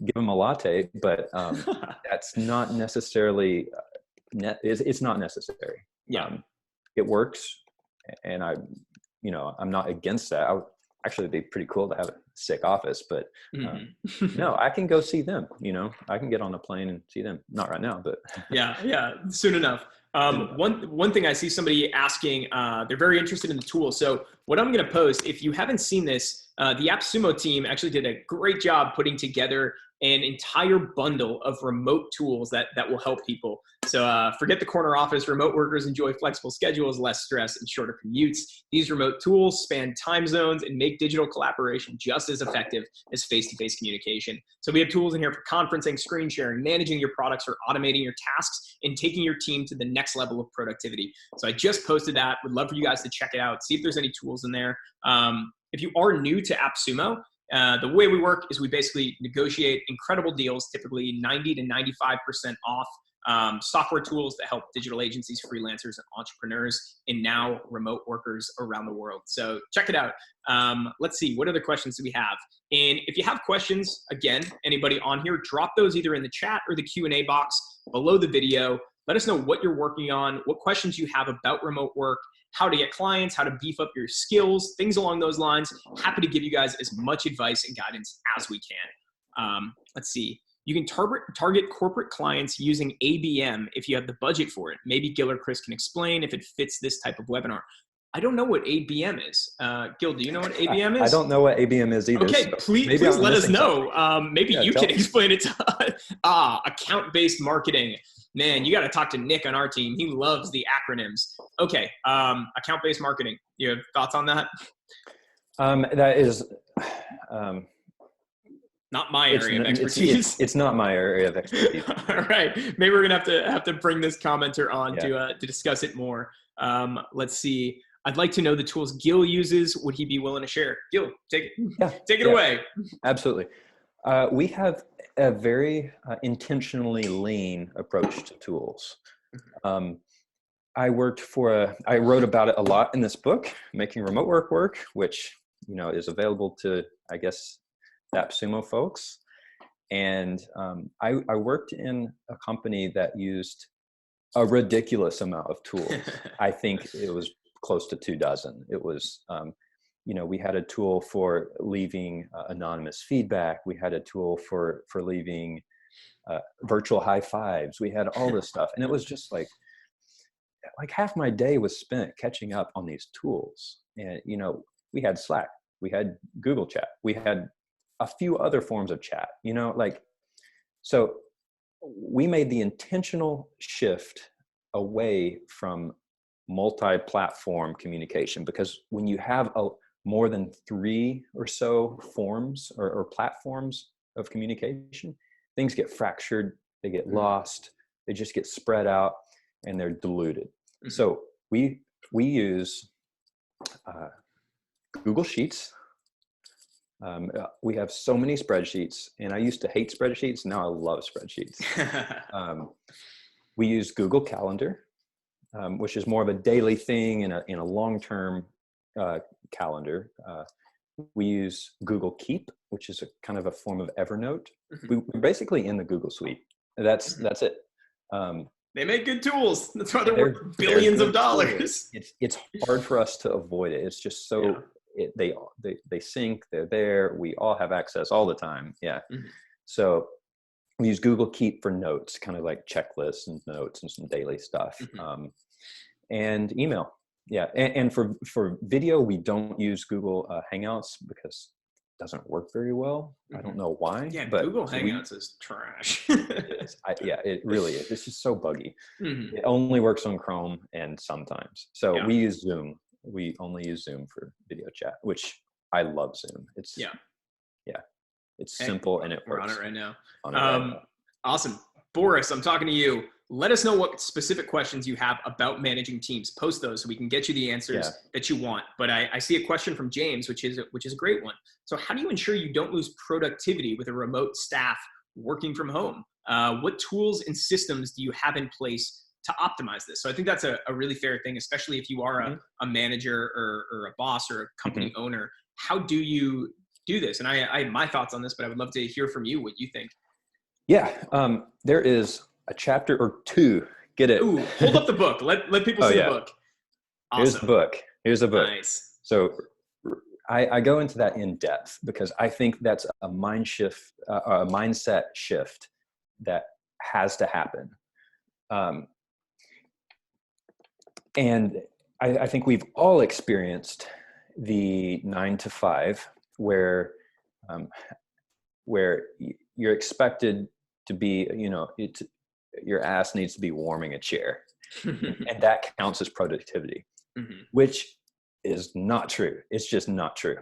give them a latte, but that's not necessarily it's not necessary. It works, and I'm not against that. Actually, it'd be pretty cool to have a sick office, but no, I can go see them. I can get on a plane and see them. Not right now, but soon enough. One thing I see somebody asking, they're very interested in the tool. So what I'm going to post, if you haven't seen this, the AppSumo team actually did a great job putting together an entire bundle of remote tools that will help people. So forget the corner office. Remote workers enjoy flexible schedules, less stress, and shorter commutes. These remote tools span time zones and make digital collaboration just as effective as face-to-face communication. So we have tools in here for conferencing, screen sharing, managing your products, or automating your tasks, and taking your team to the next level of productivity. So I just posted that. Would love for you guys to check it out, see if there's any tools in there. If you are new to AppSumo, the way we work is we basically negotiate incredible deals, typically 90 to 95% off software tools that help digital agencies, freelancers, and entrepreneurs, and now remote workers around the world. So check it out. Let's see, what other questions do we have? And if you have questions, again, anybody on here, drop those either in the chat or the Q&A box below the video. Let us know what you're working on, what questions you have about remote work, how to get clients, how to beef up your skills, things along those lines. Happy to give you guys as much advice and guidance as we can. Let's see. You can target corporate clients using ABM if you have the budget for it. Maybe Gil or Chris can explain if it fits this type of webinar. I don't know what ABM is. Gil, do you know what ABM is? I don't know what ABM is either. Okay, so please let us know. Maybe you can explain it to us. Account-based marketing. Man, you got to talk to Nick on our team. He loves the acronyms. Okay. Account-based marketing. You have thoughts on that? That is, not my area of expertise. It's not my area of expertise. All right. Maybe we're going to have to bring this commenter on Yeah. to discuss it more. Let's see. I'd like to know the tools Gil uses. Would he be willing to share? Gil, take it away. Absolutely. We have a very intentionally lean approach to tools. I wrote about it a lot in this book, Making Remote Work Work, which, is available to, I guess, the AppSumo folks. And I worked in a company that used a ridiculous amount of tools. I think it was close to 24. It was, we had a tool for leaving anonymous feedback. We had a tool for leaving virtual high fives. We had all this stuff. And it was just like half my day was spent catching up on these tools. And, we had Slack, we had Google Chat, we had a few other forms of chat, so we made the intentional shift away from multi-platform communication, because when you have more than 3 or so forms or platforms of communication, things get fractured, they get lost, they just get spread out, and they're diluted. Mm-hmm. So we use Google Sheets. We have so many spreadsheets, and I used to hate spreadsheets. Now I love spreadsheets. We use Google Calendar, which is more of a daily thing in a long-term calendar. We use Google Keep, which is a kind of a form of Evernote. Mm-hmm. We're basically in the Google suite. That's it. They make good tools. That's why they're worth billions of dollars. It's hard for us to avoid it. It's just so they sync. They're there. We all have access all the time. Yeah. Mm-hmm. So we use Google Keep for notes, kind of like checklists and notes and some daily stuff. Mm-hmm. And email. Yeah. And for video, we don't use Google Hangouts because it doesn't work very well. Mm-hmm. I don't know why. Yeah, but Google Hangouts is trash. It really is. It's just so buggy. Mm-hmm. It only works on Chrome and sometimes. So we use Zoom. We only use Zoom for video chat, which I love Zoom. It's simple and it works. We're on it right now. Awesome. Boris, I'm talking to you. Let us know what specific questions you have about managing teams. Post those so we can get you the answers that you want. But I see a question from James, which is a great one. So how do you ensure you don't lose productivity with a remote staff working from home? What tools and systems do you have in place to optimize this? So I think that's a really fair thing, especially if you are a manager or a boss or a company owner. How do you do this? And I have my thoughts on this, but I would love to hear from you what you think. Yeah, there is a chapter or two. Get it? Ooh, hold up the book. Let people see the book. Awesome. Here's the book. Nice. So I go into that in depth because I think that's a mindset shift that has to happen. And I think we've all experienced the 9 to 5 where you're expected to be, your ass needs to be warming a chair. And that counts as productivity, which is not true. It's just not true.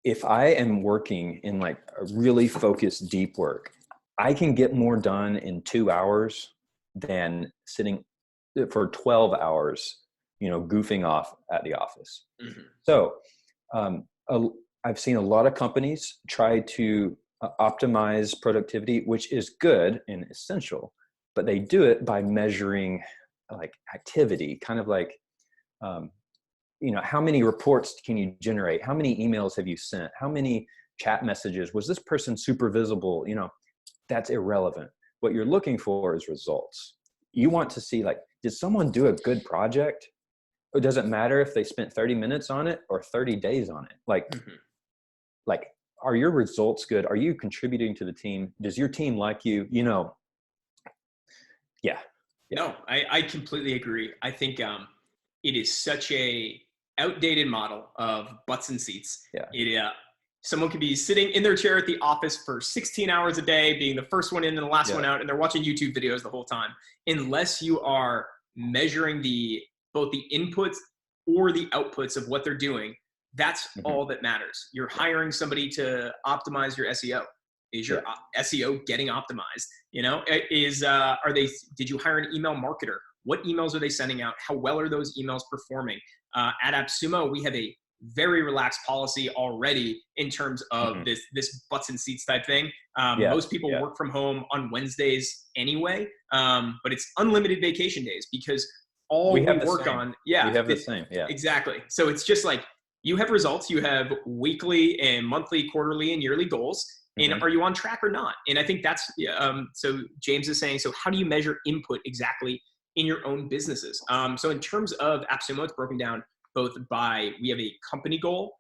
If I am working in like a really focused, deep work, I can get more done in 2 hours than sitting for 12 hours, goofing off at the office. Mm-hmm. So I've seen a lot of companies try to optimize productivity, which is good and essential, but they do it by measuring like activity, kind of like, how many reports can you generate? How many emails have you sent? How many chat messages? Was this person super visible? That's irrelevant. What you're looking for is results. You want to see, like, did someone do a good project? Or does it matter if they spent 30 minutes on it or 30 days on it? Like, are your results good? Are you contributing to the team? Does your team like you? Yeah. No, I completely agree. I think it is such a outdated model of butts and seats. Yeah. Someone could be sitting in their chair at the office for 16 hours a day, being the first one in and the last one out, and they're watching YouTube videos the whole time. Unless you are measuring both the inputs or the outputs of what they're doing, that's all that matters. You're hiring somebody to optimize your SEO. Is your SEO getting optimized? Did you hire an email marketer? What emails are they sending out? How well are those emails performing? At AppSumo, we have a very relaxed policy already in terms of this butts and seats type thing. Most people work from home on Wednesdays anyway, but it's unlimited vacation days because all we work on. Yeah, we have the same. Yeah, exactly. So it's just like you have results. You have weekly and monthly, quarterly, and yearly goals. And are you on track or not? And I think that's so James is saying, so how do you measure input exactly in your own businesses? So in terms of AppSumo, it's broken down both we have a company goal,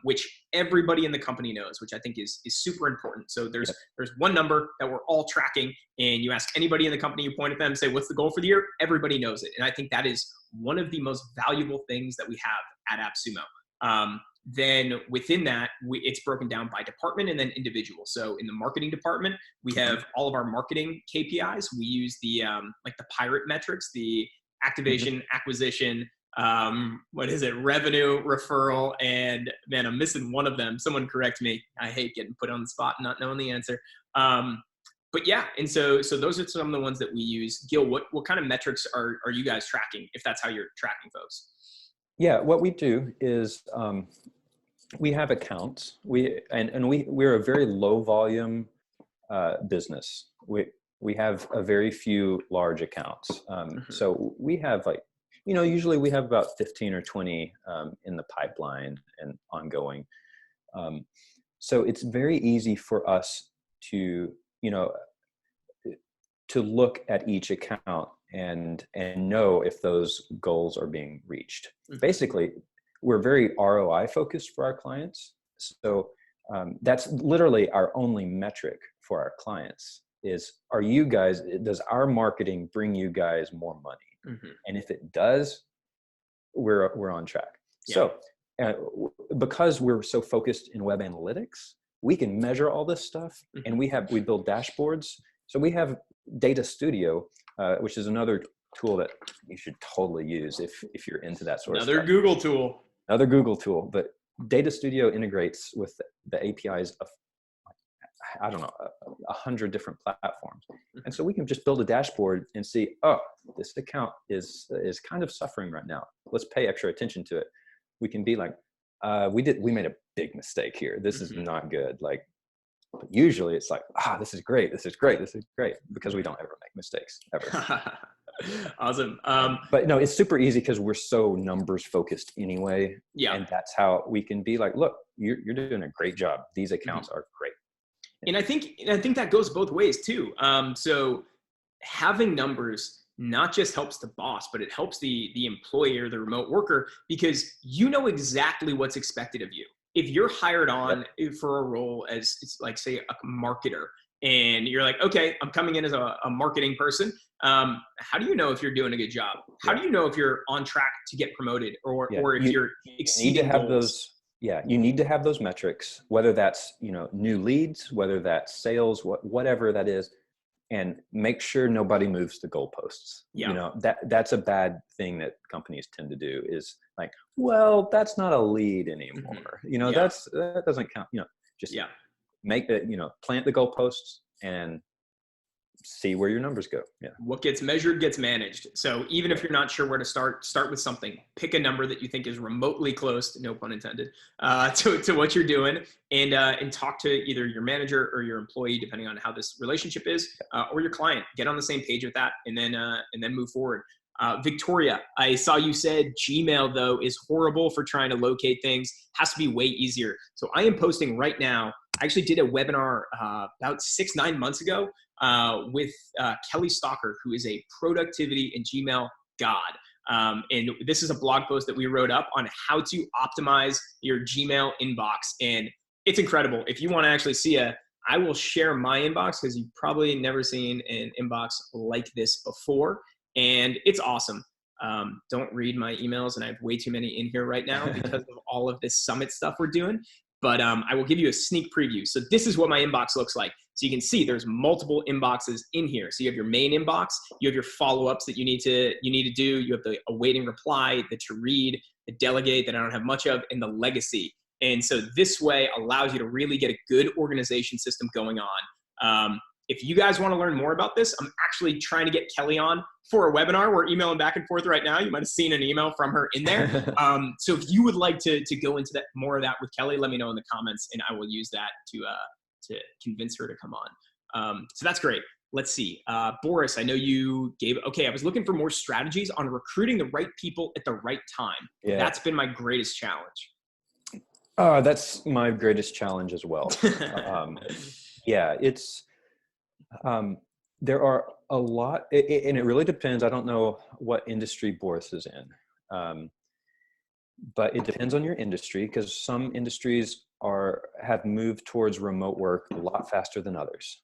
which everybody in the company knows, which I think is super important. So there's one number that we're all tracking, and you ask anybody in the company, you point at them and say, what's the goal for the year? Everybody knows it. And I think that is one of the most valuable things that we have at AppSumo. Then within that, it's broken down by department and then individual. So in the marketing department, we have all of our marketing KPIs. We use the pirate metrics, the activation, acquisition, revenue, referral, and man, I'm missing one of them. Someone correct me. I hate getting put on the spot and not knowing the answer. But yeah, and so those are some of the ones that we use. Gil, what kind of metrics are you guys tracking, if that's how you're tracking folks? Yeah, what we do is we have accounts. We're a very low volume business. We have a very few large accounts. So we have usually we have about 15 or 20 in the pipeline and ongoing. So it's very easy for us to look at each account and know if those goals are being reached. Basically, we're very ROI focused for our clients. So that's literally our only metric for our clients is, does our marketing bring you guys more money? And if it does, we're on track. So because we're so focused in web analytics, we can measure all this stuff, and we build dashboards. So we have Data Studio, which is another tool that you should totally use if you're into that sort of stuff. Another Google tool, but Data Studio integrates with the APIs of, I don't know, 100 different platforms. And so we can just build a dashboard and see, oh, this account is kind of suffering right now. Let's pay extra attention to it. We can be like, we made a big mistake here. This is not good. But usually it's like, this is great. This is great. This is great, because we don't ever make mistakes ever. Awesome. But no, it's super easy because we're so numbers focused anyway. Yeah. And that's how we can be like, look, you're doing a great job. These accounts are great. And I think that goes both ways too. So having numbers not just helps the boss, but it helps the employee or the remote worker, because you know exactly what's expected of you. If you're hired on for a role as, it's like, say, a marketer, and you're like, okay, I'm coming in as a marketing person. How do you know if you're doing a good job? How do you know if you're on track to get promoted or if you're exceeding goals? You need to have those metrics, whether that's, new leads, whether that's sales, whatever that is, and make sure nobody moves the goalposts. That's a bad thing that companies tend to do, is like, well, that's not a lead anymore. That doesn't count. Make it, plant the goalposts and see where your numbers go. Yeah. What gets measured gets managed. So even if you're not sure where to start with something. Pick a number that you think is remotely close, no pun intended, to what you're doing, and talk to either your manager or your employee, depending on how this relationship is, or your client. Get on the same page with that, and then move forward. Victoria, I saw you said Gmail, though, is horrible for trying to locate things. Has to be way easier. So I am posting right now. I actually did a webinar about 6-9 months ago with Kelly Stalker, who is a productivity and Gmail god. And this is a blog post that we wrote up on how to optimize your Gmail inbox. And it's incredible. If you want to actually see I will share my inbox, because you've probably never seen an inbox like this before. And it's awesome. Don't read my emails, and I have way too many in here right now because of all of this summit stuff we're doing. but I will give you a sneak preview. So this is what my inbox looks like. So you can see there's multiple inboxes in here. So you have your main inbox, you have your follow-ups that you need to do, you have the awaiting reply, the to read, the delegate that I don't have much of, and the legacy. And so this way allows you to really get a good organization system going on. If you guys want to learn more about this, I'm actually trying to get Kelly on for a webinar. We're emailing back and forth right now. You might have seen an email from her in there. So if you would like to go into that more of that with Kelly, let me know in the comments, and I will use that to convince her to come on. So that's great. Let's see. Boris, I know you gave, okay, I was looking for more strategies on recruiting the right people at the right time. Yeah. That's been my greatest challenge. That's my greatest challenge as well. Yeah, it's, there are a lot, and it really depends. I don't know what industry Boris is in, but it depends on your industry, because some industries have moved towards remote work a lot faster than others.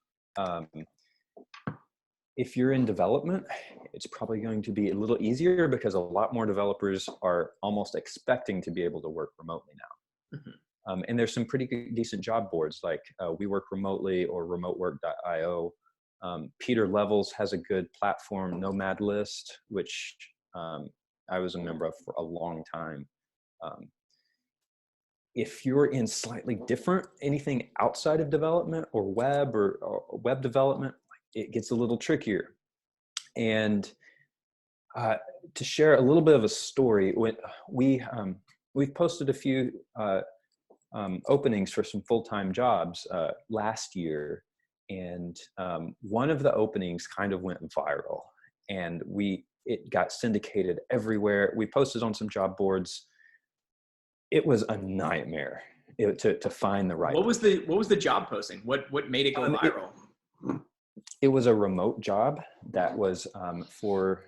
If you're in development, it's probably going to be a little easier because a lot more developers are almost expecting to be able to work remotely now. Mm-hmm. And there's some pretty decent job boards like We Work Remotely or remotework.io. Peter Levels has a good platform, Nomad List, which I was a member of for a long time. If you're in slightly different, anything outside of development or web or web development, it gets a little trickier. And to share a little bit of a story, when we've posted a few openings for some full-time jobs last year, and one of the openings kind of went viral, and it got syndicated everywhere. We posted on some job boards. It was a nightmare to find the right. What was the job posting? What made it go viral? It was a remote job that was for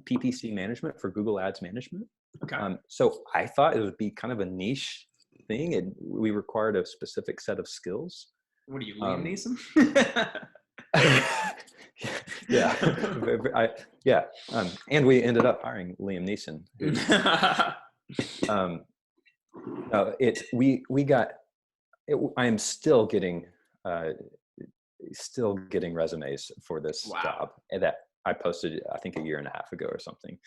PPC management, for Google Ads management. Okay. So I thought it would be kind of a niche thing, and we required a specific set of skills. What are you, Liam Neeson? Yeah. And we ended up hiring Liam Neeson. I am still getting resumes for this job that I posted, I think, a year and a half ago or something.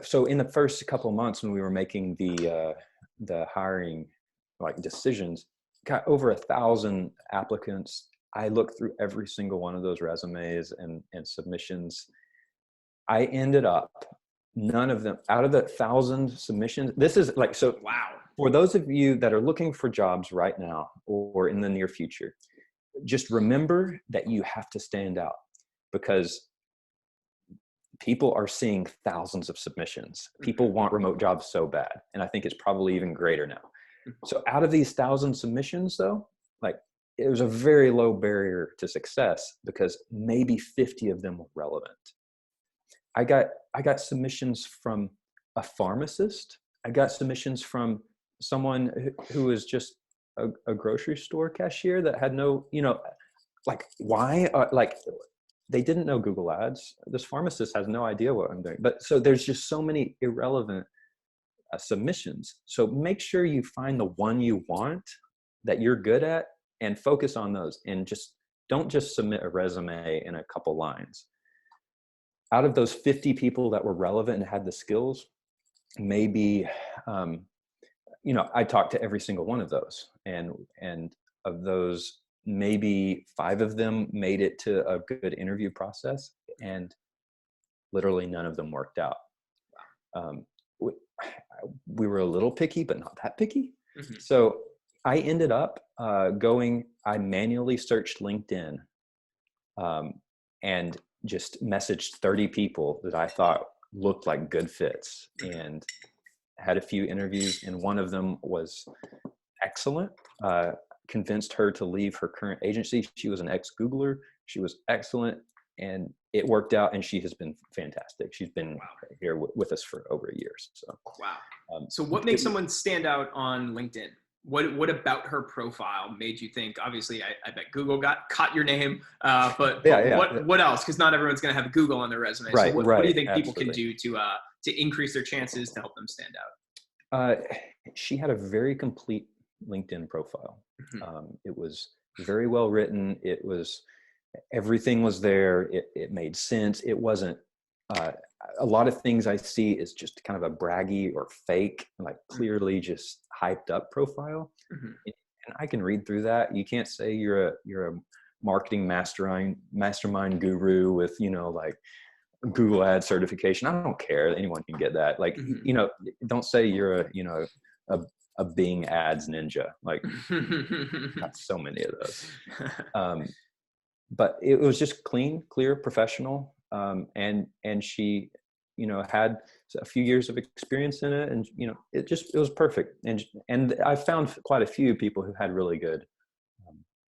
So in the first couple of months when we were making the hiring decisions, got over 1,000 applicants. I looked through every single one of those resumes and submissions. I ended up, none of them, out of the 1,000 submissions, this is for those of you that are looking for jobs right now or in the near future, just remember that you have to stand out, because people are seeing thousands of submissions. People want remote jobs so bad. And I think it's probably even greater now. So out of these 1,000 submissions though, it was a very low barrier to success because maybe 50 of them were relevant. I got submissions from a pharmacist. I got submissions from someone who was just a grocery store cashier that had no, they didn't know Google Ads. This pharmacist has no idea what I'm doing. But so there's just so many irrelevant submissions. So make sure you find the one you want that you're good at and focus on those, and don't just submit a resume in a couple lines. Out of those 50 people that were relevant and had the skills, maybe, I talked to every single one of those, and of those, maybe 5 of them made it to a good interview process, and literally none of them worked out. We were a little picky, but not that picky. Mm-hmm. So I ended up I manually searched LinkedIn and just messaged 30 people that I thought looked like good fits, and had a few interviews, and one of them was excellent. Convinced her to leave her current agency. She was an ex-Googler. She was excellent, and it worked out, and she has been fantastic. She's been here with us for over a year. So so what makes someone stand out on LinkedIn? What about her profile made you think? Obviously, I bet Google caught your name, but what else? Because not everyone's going to have Google on their resume. Right, so what do you think absolutely. people can do to increase their chances to help them stand out? Uh, she had a very complete LinkedIn profile. Mhm. It was very well written. Everything was there. It made sense. It wasn't, uh, a lot of things I see is just kind of a braggy or fake, like clearly just hyped up profile. Mhm. And I can read through that. You can't say you're a marketing mastermind guru with, like Google ad certification. I don't care. Anyone can get that. Like, Mhm. don't say you're a, a Bing ads ninja. Like, got so many of those. But it was just clean, clear, professional. And she, had a few years of experience in it, and it was perfect. And I found quite a few people who had really good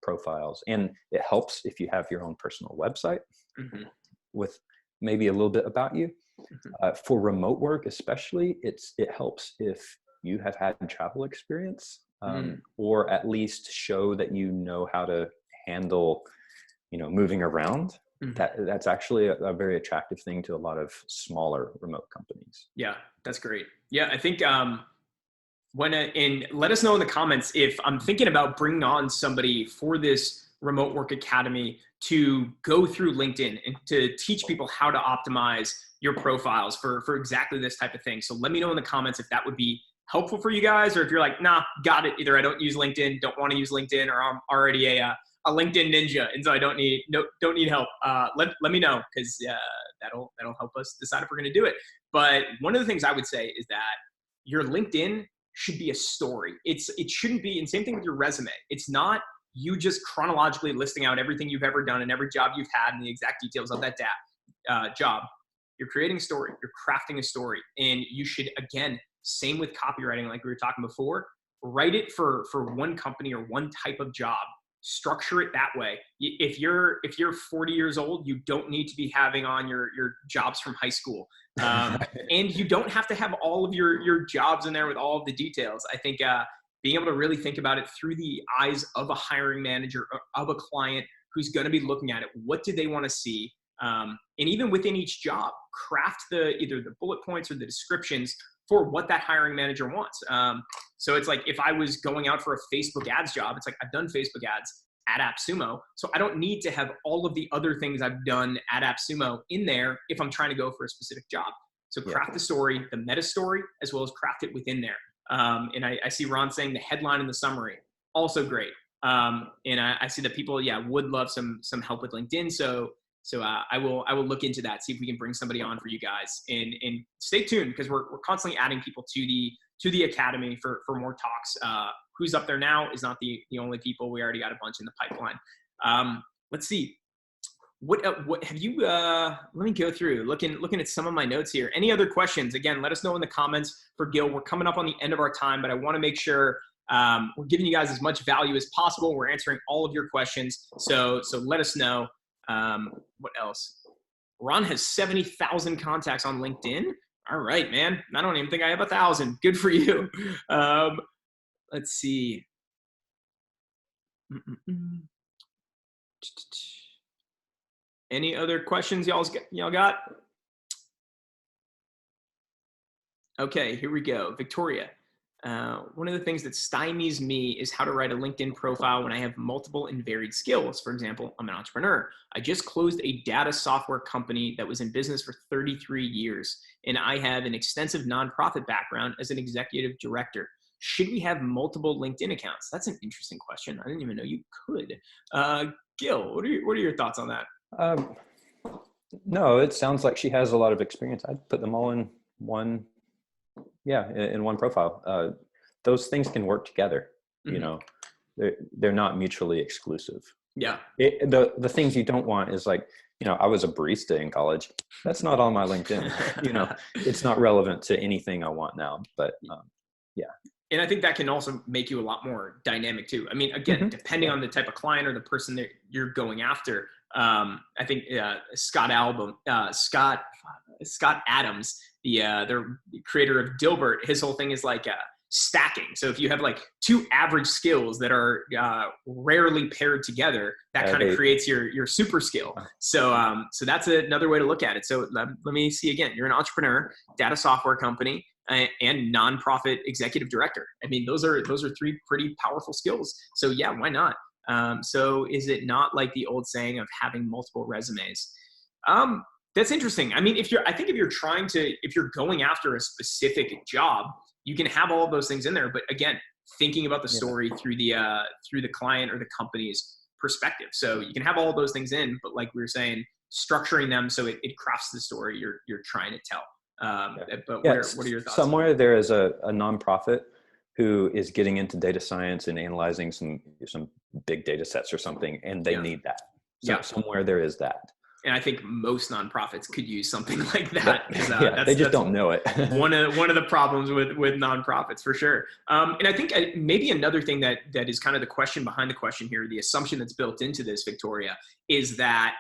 profiles, and it helps if you have your own personal website Mhm. with maybe a little bit about you. Mhm. For remote work, especially, it helps if you have had travel experience, Mm. or at least show that you know how to handle, moving around. Mhm. That's actually a very attractive thing to a lot of smaller remote companies. Yeah, that's great. Yeah, I think and let us know in the comments if I'm thinking about bringing on somebody for this remote work academy to go through LinkedIn and to teach people how to optimize your profiles for exactly this type of thing. So let me know in the comments if that would be helpful for you guys, or if you're like, nah, got it. Either I don't use LinkedIn, don't want to use LinkedIn, or I'm already a LinkedIn ninja, and so I don't need help. Let me know, because that'll help us decide if we're going to do it. But one of the things I would say is that your LinkedIn should be a story. It shouldn't be, and same thing with your resume. It's not you just chronologically listing out everything you've ever done and every job you've had and the exact details of that job. You're creating a story. You're crafting a story, and you should, again, same with copywriting, like we were talking before. Write it for one company or one type of job. Structure it that way. If you're 40 years old, you don't need to be having on your jobs from high school. And you don't have to have all of your jobs in there with all of the details. I think being able to really think about it through the eyes of a hiring manager, or of a client who's going to be looking at it, what do they want to see? And even within each job, craft either the bullet points or the descriptions for what that hiring manager wants. So it's like, if I was going out for a Facebook ads job, it's like, I've done Facebook ads at AppSumo, so I don't need to have all of the other things I've done at AppSumo in there if I'm trying to go for a specific job. So craft the story, the meta story, as well as craft it within there. And I see Ron saying the headline and the summary, also great. And I see that people, would love some help with LinkedIn. So I will look into that, see if we can bring somebody on for you guys, and stay tuned, because we're constantly adding people to the academy for more talks. Who's up there now is not the only people. We already got a bunch in the pipeline. Let's see. What have you? Let me go through looking at some of my notes here. Any other questions? Again, let us know in the comments for Gil. We're coming up on the end of our time, but I want to make sure we're giving you guys as much value as possible. We're answering all of your questions, so let us know. What else? Ron has 70,000 contacts on LinkedIn. All right, man. I don't even think I have 1,000. Good for you. Let's see. Any other questions y'all got? Okay, here we go. Victoria. One of the things that stymies me is how to write a LinkedIn profile when I have multiple and varied skills. For example, I'm an entrepreneur. I just closed a data software company that was in business for 33 years, and I have an extensive nonprofit background as an executive director. Should we have multiple LinkedIn accounts? That's an interesting question. I didn't even know you could. Gil, what are your thoughts on that? No, it sounds like she has a lot of experience. I'd put them all in one, in one profile. Those things can work together. Mm-hmm. They're not mutually exclusive. Yeah. The things you don't want is like, I was a barista in college. That's not on my LinkedIn. It's not relevant to anything I want now. But yeah. And I think that can also make you a lot more dynamic too. I mean, again, depending on the type of client or the person that you're going after. I think Scott Adams, the creator of Dilbert, his whole thing is like stacking. So if you have like two average skills that are rarely paired together, that kind of creates your super skill. So that's another way to look at it. So let me see again. You're an entrepreneur, data software company. and nonprofit executive director. I mean, those are three pretty powerful skills. So yeah, why not? So is it not like the old saying of having multiple resumes? That's interesting. I mean, I think if you're going after a specific job, you can have all of those things in there. But again, thinking about the Yeah. story through the client or the company's perspective. So you can have all of those things in, but like we were saying, structuring them so it crafts the story you're trying to tell. But Yeah. what are your thoughts? Somewhere there is a nonprofit who is getting into data science and analyzing some big data sets or something, and they Yeah. need that. So Yeah. somewhere there is that. And I think most nonprofits could use something like that because Yeah, they just don't know it. one of the problems with nonprofits for sure. And I think maybe another thing that is kind of the question behind the question here, the assumption that's built into this, Victoria, is that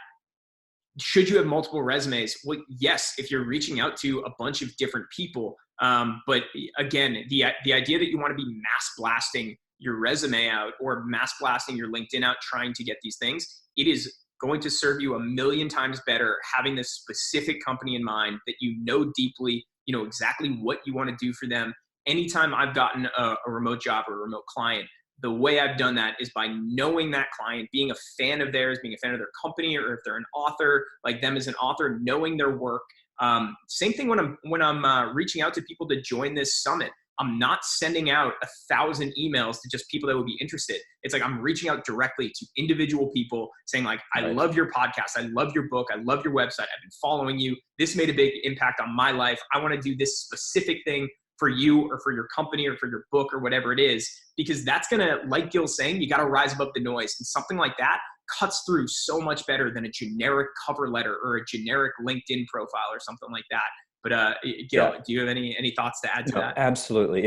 should you have multiple resumes? Well, yes, if you're reaching out to a bunch of different people. But again, the idea that you want to be mass blasting your resume out or mass blasting your LinkedIn out trying to get these things, it is going to serve you a million times better having this specific company in mind that you know deeply, you know exactly what you want to do for them. Anytime I've gotten a remote job or a remote client, the way I've done that is by knowing that client, being a fan of theirs, being a fan of their company, or if they're an author, like them as an author, knowing their work. Same thing when I'm reaching out to people to join this summit. I'm not sending out 1,000 emails to just people that would be interested. It's like I'm reaching out directly to individual people saying like, I Right. love your podcast. I love your book. I love your website. I've been following you. This made a big impact on my life. I want to do this specific thing for you or for your company or for your book or whatever it is, because that's going to, like Gil's saying, you got to rise above the noise. And something like that cuts through so much better than a generic cover letter or a generic LinkedIn profile or something like that. But Gil, Yeah. do you have any thoughts to add to No, that? absolutely.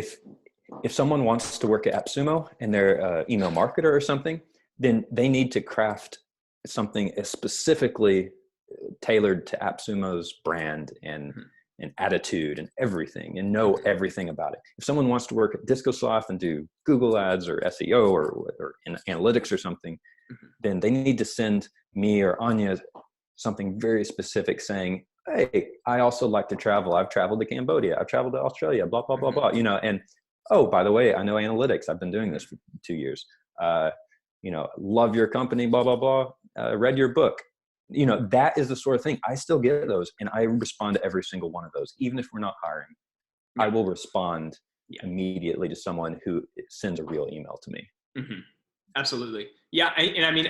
If someone wants to work at AppSumo and they're an email marketer or something, then they need to craft something specifically tailored to AppSumo's brand and attitude and everything, and know everything about it. If someone wants to work at DiscoSoft and do Google ads or SEO or in analytics or something, then they need to send me or Anya something very specific saying, hey, I also like to travel. I've traveled to Cambodia. I've traveled to Australia, blah, blah, blah, blah, and, oh, by the way, I know analytics. I've been doing this for 2 years. Love your company, blah, blah, blah. Read your book. That is the sort of thing. I still get those, and I respond to every single one of those. Even if we're not hiring, I will respond immediately to someone who sends a real email to me. Mm-hmm. Absolutely. Yeah. And I mean,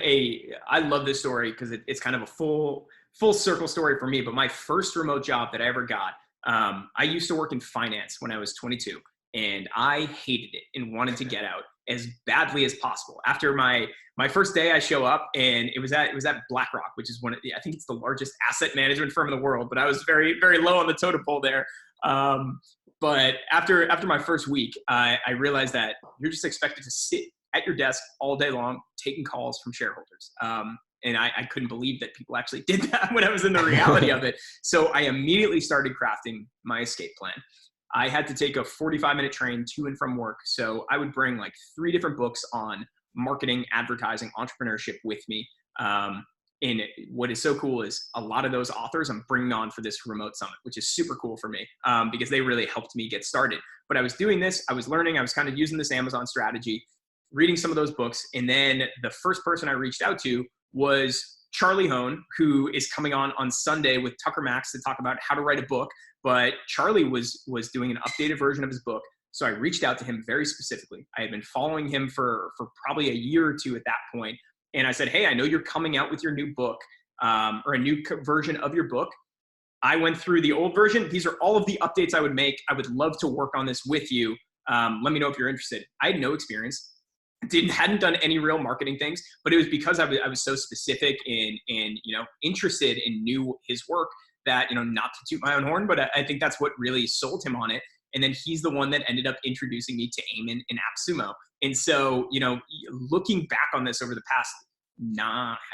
I love this story because it's kind of a full circle story for me. But my first remote job that I ever got, I used to work in finance when I was 22, and I hated it and wanted to get out as badly as possible. After my first day, I show up, and it was at BlackRock, which is I think it's the largest asset management firm in the world. But I was very, very low on the totem pole there. But after my first week, I realized that you're just expected to sit at your desk all day long, taking calls from shareholders. And I couldn't believe that people actually did that when I was in the reality of it. So I immediately started crafting my escape plan. I had to take a 45-minute train to and from work. So I would bring like 3 different books on marketing, advertising, entrepreneurship with me. And what is so cool is a lot of those authors I'm bringing on for this remote summit, which is super cool for me because they really helped me get started. But I was doing this, I was learning, I was kind of using this Amazon strategy, reading some of those books. And then the first person I reached out to was Charlie Hone, who is coming on Sunday with Tucker Max to talk about how to write a book. But Charlie was doing an updated version of his book. So I reached out to him very specifically. I had been following him for probably a year or two at that point. And I said, hey, I know you're coming out with your new book or a new version of your book. I went through the old version. These are all of the updates I would make. I would love to work on this with you. Let me know if you're interested. I had no experience. Hadn't done any real marketing things, but it was because I was so specific and interested and knew his work that, not to toot my own horn, but I think that's what really sold him on it. And then he's the one that ended up introducing me to Eamon and AppSumo. And so, looking back on this over the past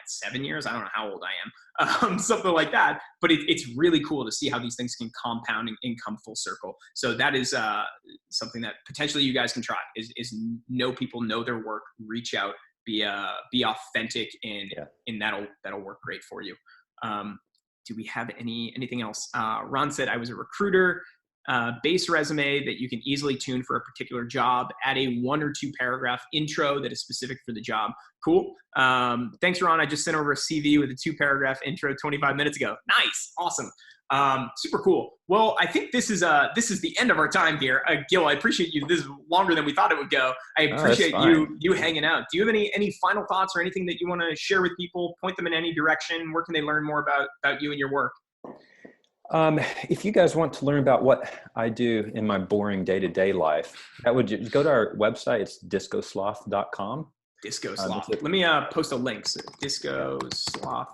7 years, I don't know how old I am, something like that. But it's really cool to see how these things can compound and come full circle. So that is something that potentially you guys can try is know people, know their work, reach out, be authentic, and that'll work great for you. Do we have anything else? Ron said, I was a recruiter. base resume that you can easily tune for a particular job. Add a 1 or 2 paragraph intro that is specific for the job. Cool. Thanks, Ron. I just sent over a CV with a 2 paragraph intro 25 minutes ago. Nice. Awesome. Super cool. Well, I think this is the end of our time here. Gil, I appreciate you. This is longer than we thought it would go. I appreciate you hanging out. Do you have any final thoughts or anything that you want to share with people? Point them in any direction. Where can they learn more about you and your work? If you guys want to learn about what I do in my boring day-to-day life, that would just go to our website. It's discosloth.com. Disco Sloth. Let me post a link. So discosloth.com.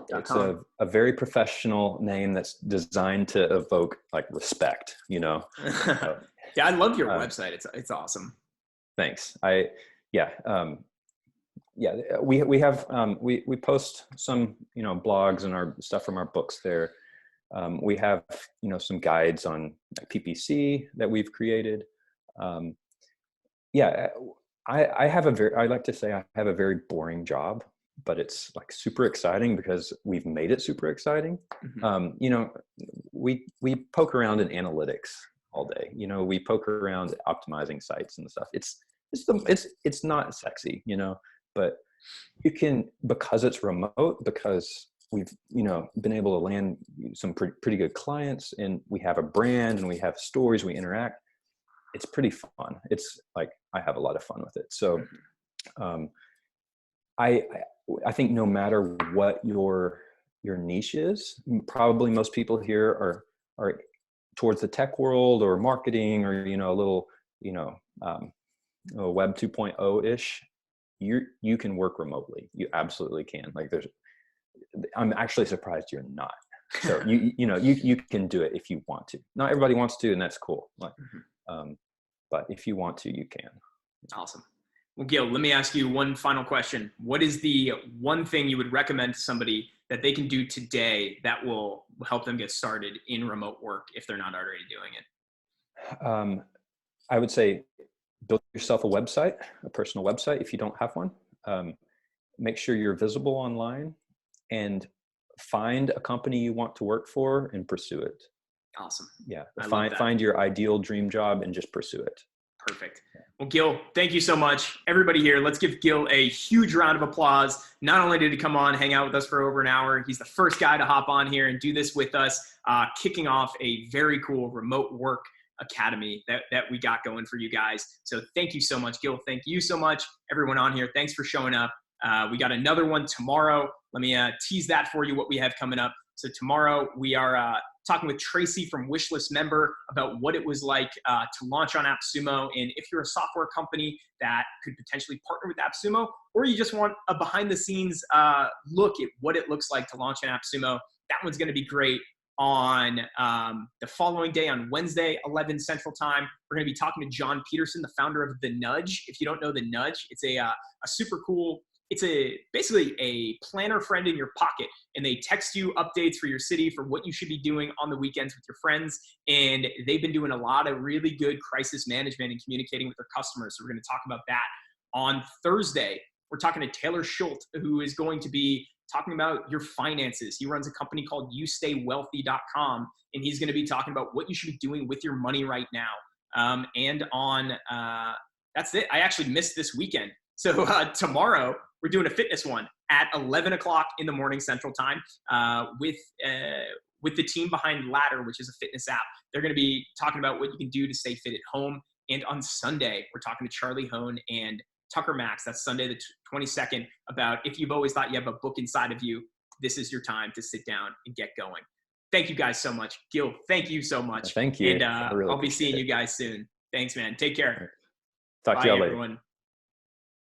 It's a very professional name that's designed to evoke like respect, you know. Yeah, I love your website. It's awesome. Thanks. We post some, you know, blogs and our stuff from our books there. We have, you know, some guides on PPC that we've created. I like to say I have a very boring job, but it's like super exciting because we've made it super exciting. Mm-hmm. You know, we poke around in analytics all day. You know, we poke around optimizing sites and stuff. It's not sexy, you know, but you can, because it's remote, because we've, you know, been able to land some pretty good clients, and we have a brand and we have stories, we interact. It's pretty fun. It's like, I have a lot of fun with it. So, I think no matter what your niche is, probably most people here are towards the tech world or marketing or, you know, a little, you know, web 2.0 ish. You can work remotely. You absolutely can. Like I'm actually surprised you're not. So you can do it if you want to. Not everybody wants to, and that's cool. Like, but if you want to, you can. Awesome. Well, Gil, let me ask you one final question. What is the one thing you would recommend to somebody that they can do today that will help them get started in remote work if they're not already doing it? I would say build yourself a website, a personal website if you don't have one. Make sure you're visible online, and find a company you want to work for and pursue it. Awesome. Yeah. Find your ideal dream job and just pursue it. Perfect. Well, Gil, thank you so much. Everybody here, let's give Gil a huge round of applause. Not only did he come on, hang out with us for over an hour, he's the first guy to hop on here and do this with us, kicking off a very cool remote work academy that we got going for you guys. So thank you so much, Gil. Thank you so much, everyone on here. Thanks for showing up. We got another one tomorrow. Let me tease that for you, what we have coming up. So tomorrow we are talking with Tracy from Wishlist Member about what it was like to launch on AppSumo. And if you're a software company that could potentially partner with AppSumo, or you just want a behind the scenes look at what it looks like to launch on AppSumo, that one's going to be great. On the following day, on Wednesday, 11 Central Time, we're going to be talking to John Peterson, the founder of The Nudge. If you don't know The Nudge, it's a super cool, it's basically a planner friend in your pocket, and they text you updates for your city for what you should be doing on the weekends with your friends. And they've been doing a lot of really good crisis management and communicating with their customers. So we're going to talk about that. On Thursday, we're talking to Taylor Schultz, who is going to be talking about your finances. He runs a company called youstaywealthy.com, and he's going to be talking about what you should be doing with your money right now. And on, that's it. I actually missed this weekend. So tomorrow we're doing a fitness one at 11 o'clock in the morning Central Time with the team behind Ladder, which is a fitness app. They're going to be talking about what you can do to stay fit at home. And on Sunday, we're talking to Charlie Hone and Tucker Max. That's Sunday the 22nd, about if you've always thought you have a book inside of you, this is your time to sit down and get going. Thank you guys so much. Gil, thank you so much. Thank you. And I'll be seeing you guys soon. Thanks, man. Take care. Talk to y'all later. Everyone.